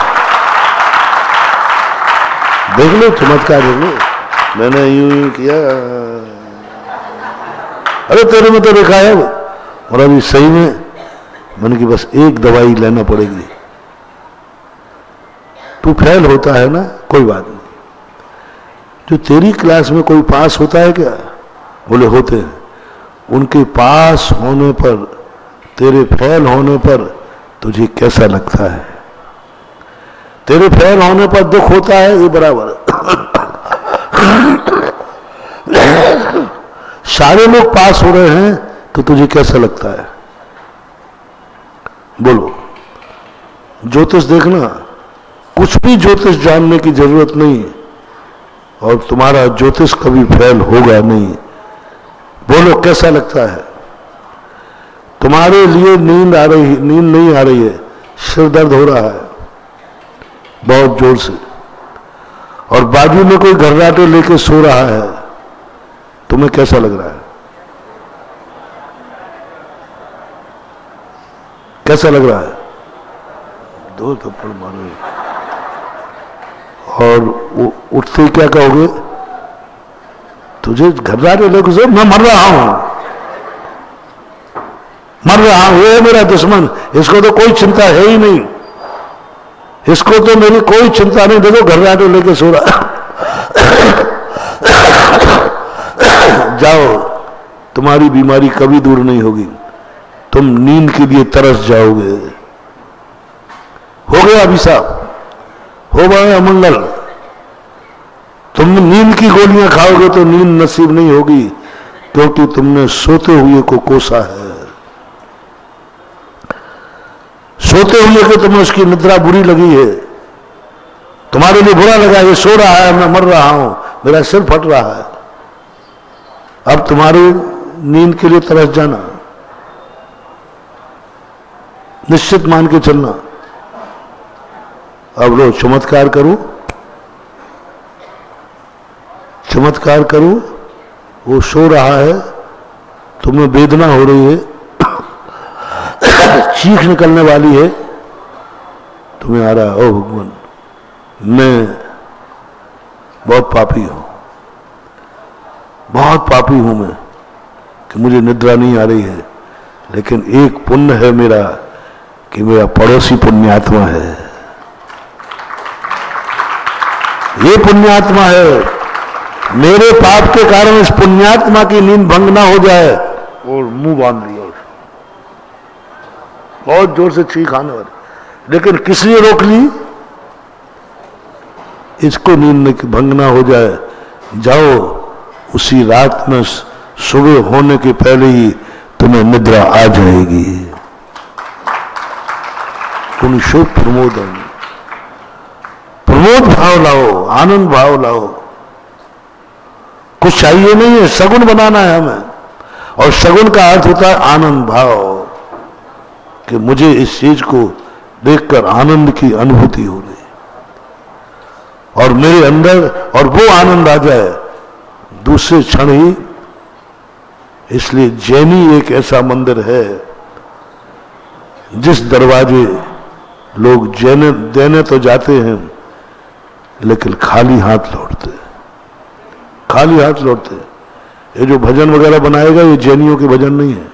देख लो, चमत्कार देख लो। मैंने यूं किया, अरे तेरे में तो रेखा है। और अभी सही में मैंने कि बस एक दवाई लेना पड़ेगी। तू फेल होता है ना, कोई बात नहीं। जो तेरी क्लास में कोई पास होता है क्या? बोले होते हैं। उनके पास होने पर, तेरे फेल होने पर तुझे कैसा लगता है? तेरे फेल होने पर दुख होता है, ये बराबर है। सारे लोग पास हो रहे हैं तो तुझे कैसा लगता है? बोलो। ज्योतिष देखना, कुछ भी ज्योतिष जानने की जरूरत नहीं, और तुम्हारा ज्योतिष कभी फेल होगा नहीं। बोलो कैसा लगता है? तुम्हारे लिए नींद आ रही, नींद नहीं आ रही है, सिर दर्द हो रहा है बहुत जोर से, और बाजू में कोई घर्राटे लेके सो रहा है, तुम्हें कैसा लग रहा है? कैसा लग रहा है? दो थप्पड़ मारो और उठते क्या कहोगे? तुझे घबराहट लेके सो, मैं मर रहा हूं, मर रहा हूं, ये मेरा दुश्मन, इसको तो कोई चिंता है ही नहीं, इसको तो मेरी कोई चिंता नहीं। देखो घबराहट लेके सो रहा। जाओ, तुम्हारी बीमारी कभी दूर नहीं होगी, तुम नींद के लिए तरस जाओगे। हो गया अभिशाप, हो गया अमंगल। तुम नींद की गोलियां खाओगे तो नींद नसीब नहीं होगी, क्योंकि तुमने सोते हुए को कोसा है। सोते हुए को तुम्हें उसकी निद्रा बुरी लगी है, तुम्हारे लिए बुरा लगा, ये सो रहा है, मैं मर रहा हूं, मेरा सिर फट रहा है। अब तुम्हारी नींद के लिए तरस जाना, निश्चित मान के चलना। अब लो, चमत्कार करो, चमत्कार करो। वो सो रहा है, तुम्हें वेदना हो रही है, चीख निकलने वाली है, तुम्हें आ रहा है, ओ भगवान मैं बहुत पापी हूं, बहुत पापी हूं मैं कि मुझे निद्रा नहीं आ रही है। लेकिन एक पुण्य है मेरा कि मेरा पड़ोसी पुण्यात्मा है, ये पुण्यात्मा है। मेरे पाप के कारण इस पुण्यात्मा की नींद भंग ना हो जाए। और मुंह बांध लिया, बहुत जोर से चीख आने वाली, लेकिन किसने रोक ली? इसको नींद भंग ना हो जाए, जाओ उसी रात में सुबह होने के पहले ही तुम्हें निद्रा आ जाएगी। पुरुषो प्रमोदम, प्रमोद भाव लाओ, आनंद भाव लाओ। कुछ चाहिए नहीं है, सगुन बनाना है हमें, और सगुन का अर्थ होता है आनंद भाव, कि मुझे इस चीज को देखकर आनंद की अनुभूति हो रही और मेरे अंदर, और वो आनंद आ जाए दूसरे क्षण ही। इसलिए जैनी एक ऐसा मंदिर है जिस दरवाजे लोग देने तो जाते हैं लेकिन खाली हाथ लौटते, खाली हाथ लौटते। ये जो भजन वगैरह बनाएगा ये जैनियों के भजन नहीं है।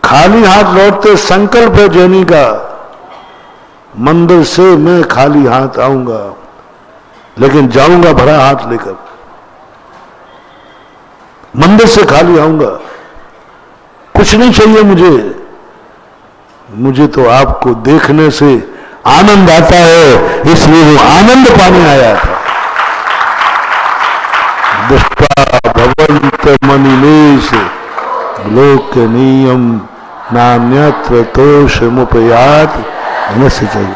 खाली हाथ लौटते, संकल्प है जैनी का, मंदिर से मैं खाली हाथ आऊंगा लेकिन जाऊंगा भरा हाथ लेकर। मंदिर से खाली आऊंगा, कुछ नहीं चाहिए मुझे तो आपको देखने से आनंद आता है, इसलिए वो आनंद पाने आया था। दृष्टा भवंत मनिलेश लोक नियम नान्यत्र तोष मुपयात, नस्य चाहिए।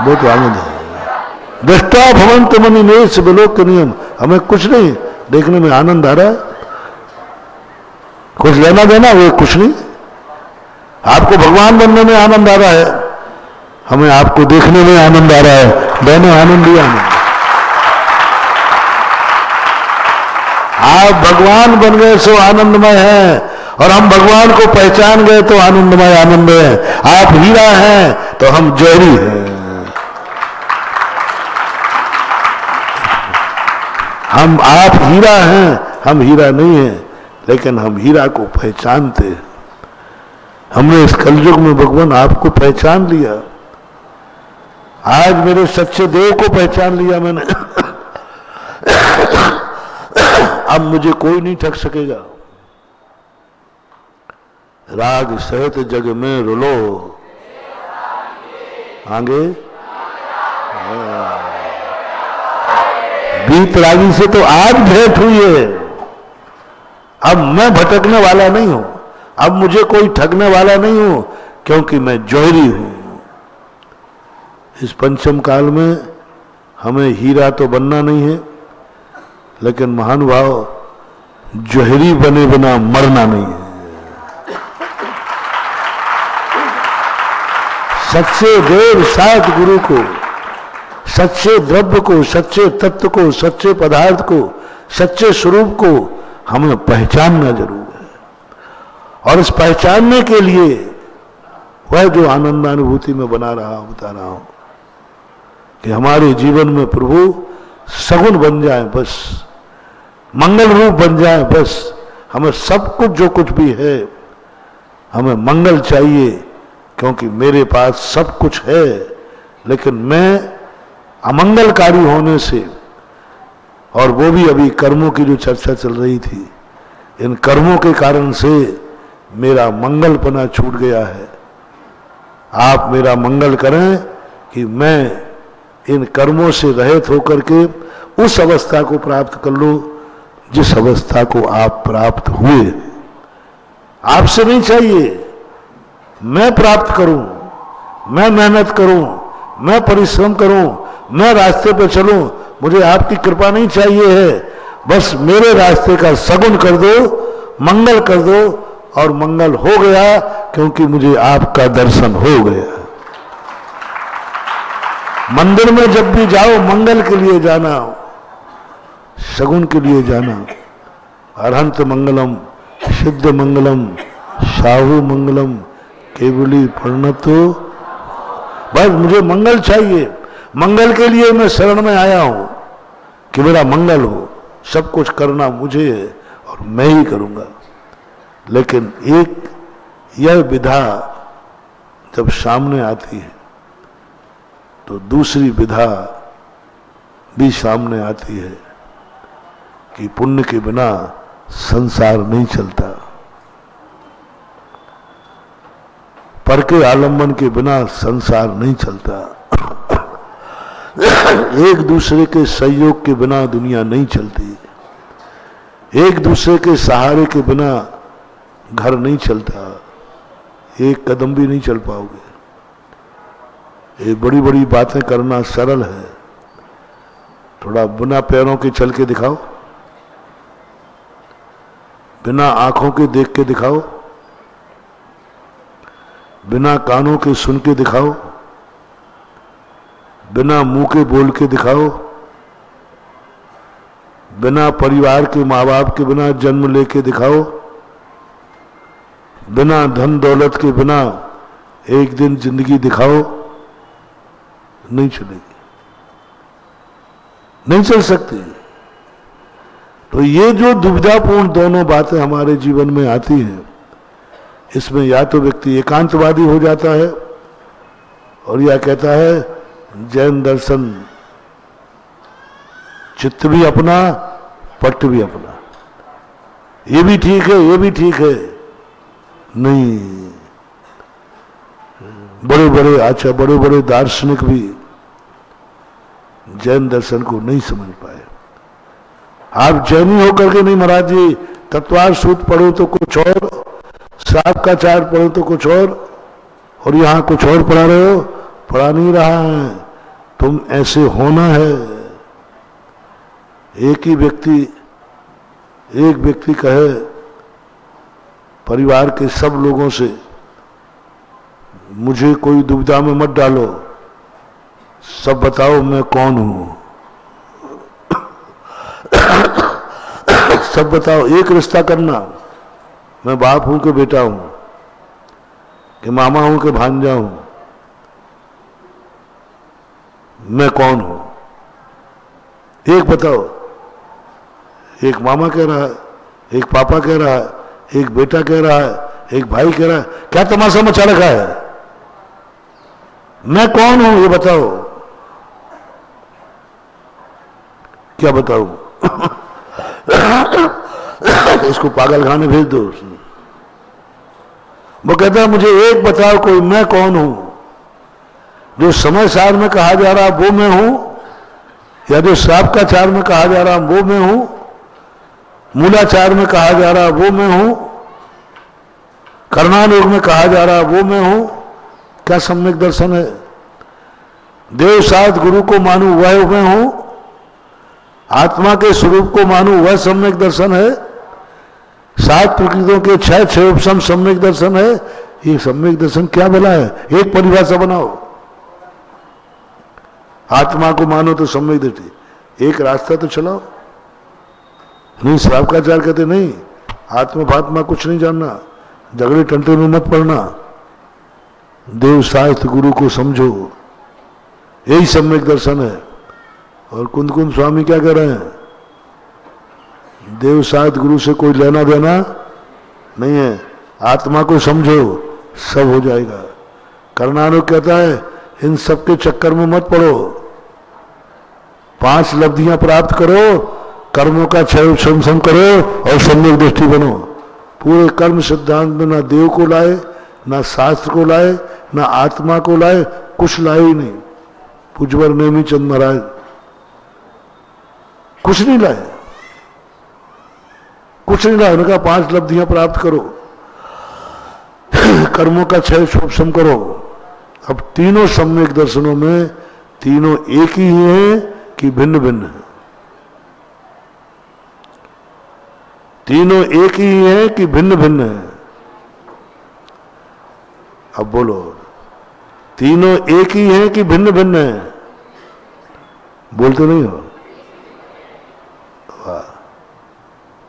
वो तो आनंद है। दृष्टा भवंत मनिलेश लोक नियम, हमें कुछ नहीं, देखने में आनंद आ रहा है, कुछ लेना देना वो कुछ नहीं। आपको भगवान बनने में आनंद आ रहा है, हमें आपको देखने में आनंद आ रहा है, दोनों आनंद ही आनंद। आप भगवान बन गए सो आनंदमय है, और हम भगवान को पहचान गए तो आनंदमय आनंद है। आप हीरा हैं तो हम जौहरी हैं। आप हीरा हैं, हम हीरा नहीं हैं, लेकिन हम हीरा को पहचानते हैं। हमने इस कलयुग में भगवान आपको पहचान लिया। आज मेरे सच्चे देव को पहचान लिया मैंने। अब मुझे कोई नहीं ठग सकेगा। राग सहित जग में रुलो, आगे बीत रागी से तो आज भेंट हुई है। अब मैं भटकने वाला नहीं हूं, अब मुझे कोई ठगने वाला नहीं हूं, क्योंकि मैं जौहरी हूं। इस पंचम काल में हमें हीरा तो बनना नहीं है, लेकिन महानुभाव जौहरी बने बिना मरना नहीं है। सच्चे देव सात गुरु को, सच्चे द्रव्य को, सच्चे तत्व को, सच्चे पदार्थ को, सच्चे स्वरूप को हमें पहचानना जरूर है। और इस पहचानने के लिए वह जो आनंदानुभूति में बता रहा हूं कि हमारे जीवन में प्रभु सगुन बन जाए, बस मंगल रूप बन जाए, बस हमें सब कुछ जो कुछ भी है हमें मंगल चाहिए, क्योंकि मेरे पास सब कुछ है, लेकिन मैं अमंगलकारी होने से, और वो भी अभी कर्मों की जो चर्चा चल रही थी, इन कर्मों के कारण से मेरा मंगलपना छूट गया है। आप मेरा मंगल करें कि मैं इन कर्मों से रहित होकर के उस अवस्था को प्राप्त कर लो जिस अवस्था को आप प्राप्त हुए। आपसे नहीं चाहिए मैं प्राप्त करूं, मैं मेहनत करूं, मैं परिश्रम करूं, मैं रास्ते पे चलूं, मुझे आपकी कृपा नहीं चाहिए है। बस मेरे रास्ते का सगुन कर दो, मंगल कर दो, और मंगल हो गया, क्योंकि मुझे आपका दर्शन हो गया। मंदिर में जब भी जाओ मंगल के लिए जाना, सगुन के लिए जाना। अरहंत मंगलम, सिद्ध मंगलम, साहु मंगलम, केवली प्रणतो। बस मुझे मंगल चाहिए, मंगल के लिए मैं शरण में आया हूं कि मेरा मंगल हो। सब कुछ करना मुझे है और मैं ही करूंगा। लेकिन एक यह विधा जब सामने आती है तो दूसरी विधा भी सामने आती है कि पुण्य के बिना संसार नहीं चलता, पर के आलम्बन के बिना संसार नहीं चलता। एक दूसरे के सहयोग के बिना दुनिया नहीं चलती, एक दूसरे के सहारे के बिना घर नहीं चलता, एक कदम भी नहीं चल पाओगे। ये बड़ी बड़ी बातें करना सरल है, थोड़ा बिना पैरों के चल के दिखाओ, बिना आंखों के देख के दिखाओ, बिना कानों के सुन के दिखाओ, बिना मुंह के बोल के दिखाओ, बिना परिवार के माँ बाप के बिना जन्म लेके दिखाओ, बिना धन दौलत के बिना एक दिन जिंदगी दिखाओ, नहीं चलेगी, नहीं चल सकती। तो ये जो दुविधापूर्ण दोनों बातें हमारे जीवन में आती हैं, इसमें या तो व्यक्ति एकांतवादी हो जाता है और या कहता है जैन दर्शन चित्त भी अपना पट भी अपना, ये भी ठीक है, ये भी ठीक है। नहीं, बड़े बड़े आचार्य, बड़े बड़े दार्शनिक भी जैन दर्शन को नहीं समझ पाए। आप जैनी होकर के नहीं महाराज जी तत्वार सूत्र पढ़ो तो कुछ और, शाक्ताचार पढ़ो तो कुछ और यहां कुछ और पढ़ा रहे हो, पढ़ा नहीं रहा है, तुम ऐसे होना है। एक व्यक्ति कहे परिवार के सब लोगों से, मुझे कोई दुविधा में मत डालो, सब बताओ मैं कौन हूं, सब बताओ, एक रिश्ता करना, मैं बाप हूं कि बेटा हूं, कि मामा हूं कि भांजा हूं, मैं कौन हूं, एक बताओ। एक मामा कह रहा है, एक पापा कह रहा है, एक बेटा कह रहा है, एक भाई कह रहा है, क्या तमाशा मचा रखा है, मैं कौन हूं ये बताओ, क्या बताऊं? इसको पागल खाने भेज दो। वो कहता है मुझे एक बताओ कोई, मैं कौन हूं? जो समय सार में कहा जा रहा वो मैं हूं, या जो शाक्ताचार में कहा जा रहा वो मैं हूं, मूलाचार में कहा जा रहा वो मैं हूं, कर्णालोक में कहा जा रहा वो मैं हूं? क्या सम्यक दर्शन है? देव साध गुरु को मानू वह मैं हूं, आत्मा के स्वरूप को मानू वह सम्यक दर्शन है, सात प्रकृतियों के छह उपशम सम्यक दर्शन है। ये सम्यक दर्शन क्या भला है? एक परिभाषा बनाओ। आत्मा को मानो तो सम्यक दृष्टि, एक रास्ता तो चलाओ। नहीं, शाक्ताचार्य कहते नहीं, आत्मा फात्मा कुछ नहीं जानना, झगड़े टंटे में मत पड़ना, देव शास्त्र गुरु को समझो, यही सम्यक दर्शन है। और कुंद कुंद स्वामी क्या कह रहे हैं? देव शास्त्र गुरु से कोई लेना देना नहीं है, आत्मा को समझो, सब हो जाएगा। कर्णानुक कहता है इन सब के चक्कर में मत पड़ो, 5 लब्धियां प्राप्त करो, कर्मों का क्षय संसम करो और सम्यक दृष्टि बनो। पूरे कर्म सिद्धांत में ना देव को लाए, ना शास्त्र को लाए, ना आत्मा को लाए, कुछ लाए ही नहीं। पूज्यवर नेमी चंद महाराज कुछ नहीं लाए, कुछ नहीं लाए। उन्होंने कहा 5 लब्धियां प्राप्त करो, कर्मों का क्षय संसम करो। अब तीनों सम्यक दर्शनों में तीनों एक ही हैं कि भिन्न भिन्न है? तीनों एक ही हैं कि भिन्न भिन्न है? अब बोलो, तीनों एक ही हैं कि भिन्न भिन्न है? बोलते नहीं हो? वाह,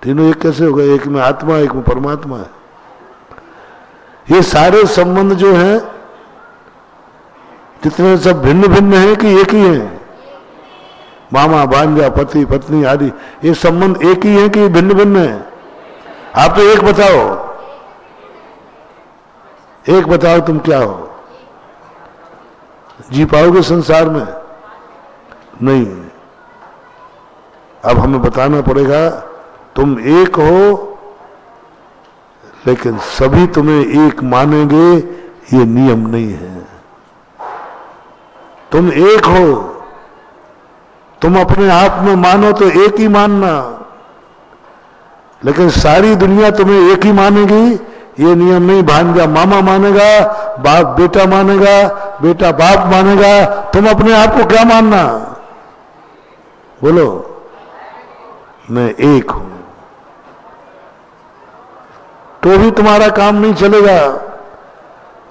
तीनों एक कैसे हो गए? एक में आत्मा, एक में परमात्मा है। ये सारे संबंध जो हैं जितने सब भिन्न भिन्न हैं कि एक ही हैं? मामा भांजा पति पत्नी आदि ये संबंध एक ही है कि भिन्न भिन्न है? आप तो एक बताओ, एक बताओ तुम क्या हो? जी पाओगे संसार में? नहीं। अब हमें बताना पड़ेगा तुम एक हो, लेकिन सभी तुम्हें एक मानेंगे ये नियम नहीं है। तुम एक हो, तुम अपने आप में मानो तो एक ही मानना, लेकिन सारी दुनिया तुम्हें एक ही मानेगी ये नियम नहीं। भांजा मामा मानेगा, बाप बेटा मानेगा, बेटा बाप मानेगा, तुम अपने आप को क्या मानना? बोलो, मैं एक हूं। तो भी तुम्हारा काम नहीं चलेगा।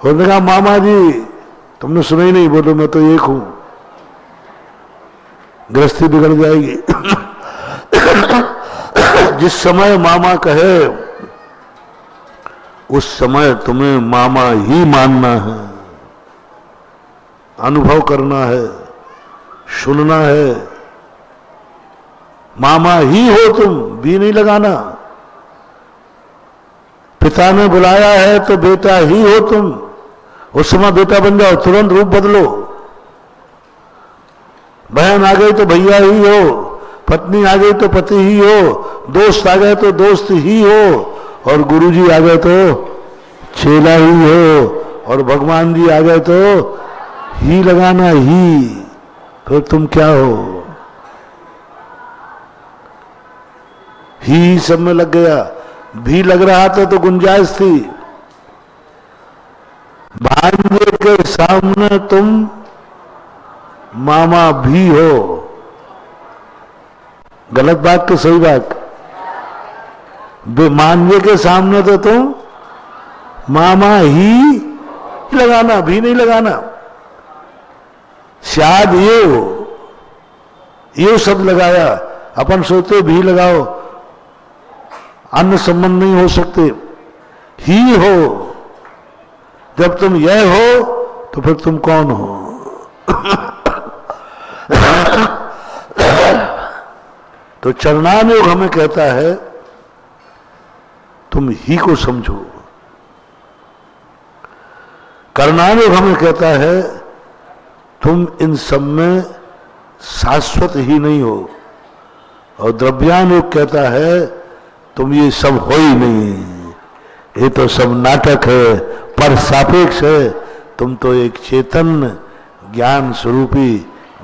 उसने कहा मामा जी तुमने सुना ही नहीं, बोलो मैं तो एक हूं, गृहस्थी बिगड़ जाएगी। जिस समय मामा कहे उस समय तुम्हें मामा ही मानना है, अनुभव करना है, सुनना है। मामा ही हो तुम, भी नहीं लगाना। पिता ने बुलाया है तो बेटा ही हो तुम, उस समय बेटा बन जाओ, तुरंत रूप बदलो। बहन आ गई तो भैया ही हो, पत्नी आ गई तो पति ही हो, दोस्त आ गए तो दोस्त ही हो, और गुरुजी आ गए तो चेला ही हो, और भगवान जी आ गए तो ही लगाना ही। फिर तुम क्या हो? ही सब में लग गया। भी लग रहा था तो गुंजाइश थी। भांजे के सामने तुम मामा भी हो। गलत बात तो सही बात? मांझे के सामने तो तुम मामा ही लगाना, भी नहीं लगाना। शायद ये शब्द लगाया, अपन सोचते भी लगाओ, अन्य संबंध नहीं हो सकते। ही हो। जब तुम यह हो तो फिर तुम कौन हो? तो चरणान योग हमें कहता है तुम ही को समझो। कर्णान योग हमें कहता है तुम इन सब में शाश्वत ही नहीं हो। और द्रव्यान योग कहता है तुम ये सब हो ही नहीं, ये तो सब नाटक है, पर सापेक्ष है। तुम तो एक चेतन ज्ञान स्वरूपी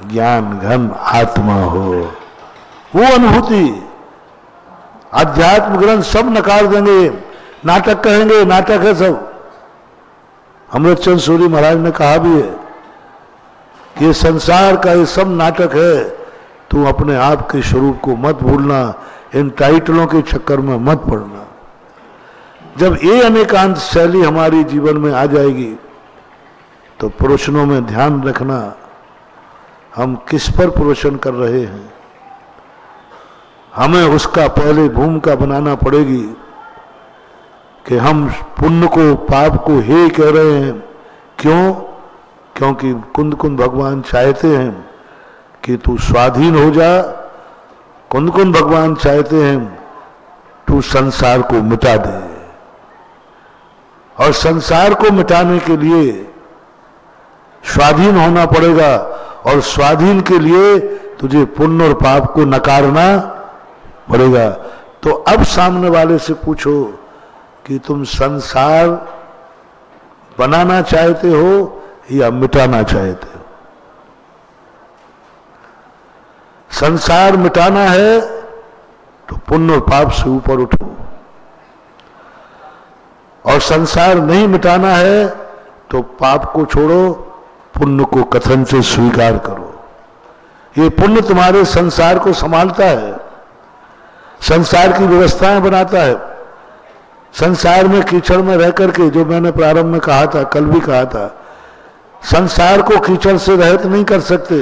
ज्ञान घन आत्मा हो। वो अनुभूति अध्यात्म ग्रंथ सब नकार देंगे, नाटक कहेंगे, नाटक है सब। अमृतचंद सूरी महाराज ने कहा भी है कि ये संसार का ये सब नाटक है, तुम अपने आप के स्वरूप को मत भूलना, इन टाइटलों के चक्कर में मत पड़ना। जब ये अनेकांत शैली हमारी जीवन में आ जाएगी तो प्रवचनों में ध्यान रखना हम किस पर प्रवचन कर रहे हैं, हमें उसका पहले भूमिका बनाना पड़ेगी कि हम पुण्य को पाप को हे कह रहे हैं। क्यों? क्योंकि कुंद कुंद भगवान चाहते हैं कि तू स्वाधीन हो जा। कुंद कुंद भगवान चाहते हैं तू संसार को मिटा दे, और संसार को मिटाने के लिए स्वाधीन होना पड़ेगा, और स्वाधीन के लिए तुझे पुण्य और पाप को नकारना पड़ेगा। तो अब सामने वाले से पूछो कि तुम संसार बनाना चाहते हो या मिटाना चाहते हो? संसार मिटाना है तो पुण्य और पाप से ऊपर उठो, और संसार नहीं मिटाना है तो पाप को छोड़ो, पुण्य को कथन से स्वीकार करो। ये पुण्य तुम्हारे संसार को संभालता है, संसार की व्यवस्थाएं बनाता है। संसार में कीचड़ में रह करके, जो मैंने प्रारंभ में कहा था, कल भी कहा था, संसार को कीचड़ से रहित नहीं कर सकते।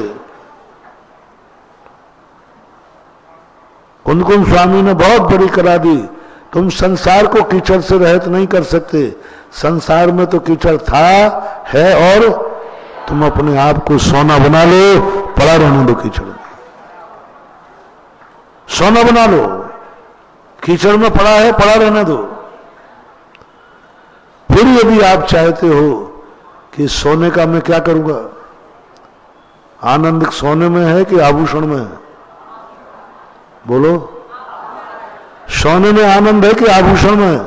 कुंद कुंद स्वामी ने बहुत बड़ी करा दी, तुम संसार को कीचड़ से रहित नहीं कर सकते। संसार में तो कीचड़ था, है, और तुम अपने आप को सोना बना लो, पड़ा रहने दो कीचड़ में। सोना बना लो, कीचड़ में पड़ा है, पड़ा रहने दो। फिर यदि आप चाहते हो कि सोने का मैं क्या करूंगा, आनंद सोने में है कि आभूषण में है? बोलो, सोने में आनंद है कि आभूषण में है?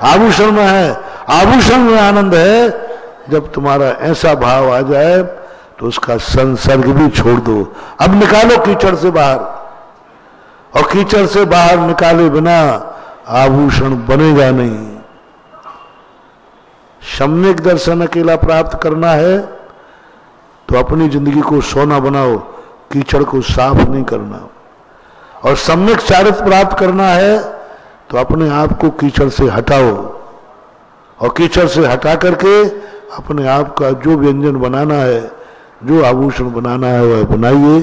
आभूषण में है। आभूषण में आनंद है। जब तुम्हारा ऐसा भाव आ जाए तो उसका संसर्ग भी छोड़ दो। अब निकालो कीचड़ से बाहर, और कीचड़ से बाहर निकाले बिना आभूषण बनेगा नहीं। सम्यक दर्शन अकेला प्राप्त करना है तो अपनी जिंदगी को सोना बनाओ, कीचड़ को साफ नहीं करना। और सम्यक चारित्र प्राप्त करना है तो अपने आप को कीचड़ से हटाओ, और कीचड़ से हटा करके अपने आप का जो व्यंजन बनाना है, जो आभूषण बनाना है वह बनाइए।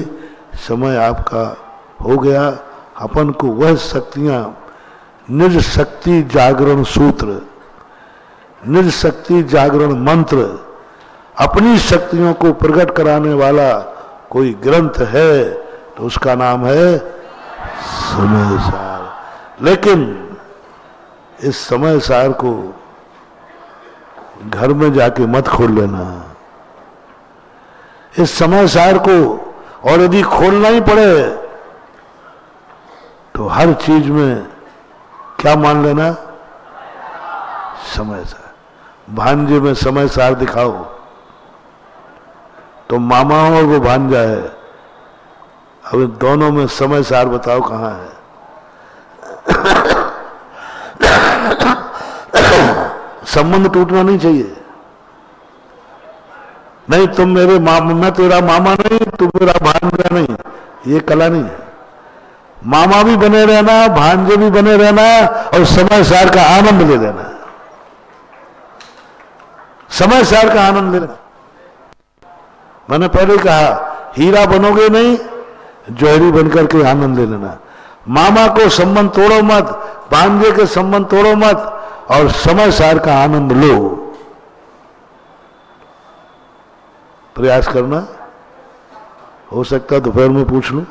समय आपका हो गया। अपन को वह शक्तियां, निज शक्ति जागरण सूत्र, निज शक्ति जागरण मंत्र, अपनी शक्तियों को प्रकट कराने वाला कोई ग्रंथ है तो उसका नाम है समय सार। लेकिन इस समय सार को घर में जाके मत खोल लेना। इस समय सार को और यदि खोलना ही पड़े तो हर चीज में क्या मान लेना? समय सार। भांजे में समय सार दिखाओ तो मामा और वो भांजा है। अब दोनों में समय सार बताओ कहां है? संबंध टूटना नहीं चाहिए। नहीं तुम मेरे मामा, मैं तेरा मामा नहीं, तुम मेरा भांजा नहीं, ये कला नहीं है। मामा भी बने रहना, भांजे भी बने रहना, और समय सार का आनंद ले लेना। समय सार का आनंद लेना। मैंने पहले कहा हीरा बनोगे नहीं, जौहरी बनकर के आनंद ले लेना। मामा को संबंध तोड़ो मत, भांजे के संबंध तोड़ो मत, और समय सार का आनंद लो। प्रयास करना। हो सकता है दोपहर में पूछ लूं,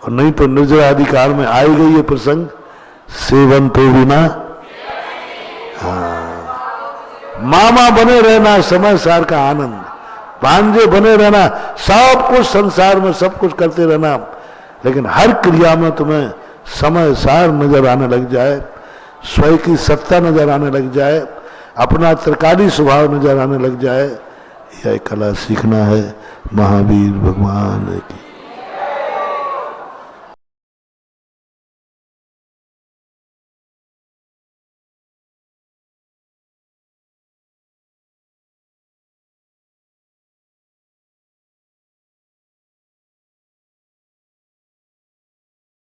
और नहीं तो निर्जरा अधिकार में आई गई ये प्रसंग, सेवन तो बिना। हाँ, मामा बने रहना, समय सार का आनंद, भांजे बने रहना, सब कुछ संसार में सब कुछ करते रहना, लेकिन हर क्रिया में तुम्हें समय सार नजर आने लग जाए, स्वयं की सत्ता नजर आने लग जाए, अपना त्रिकाली स्वभाव नजर आने लग जाए। यह कला सीखना है। महावीर भगवान की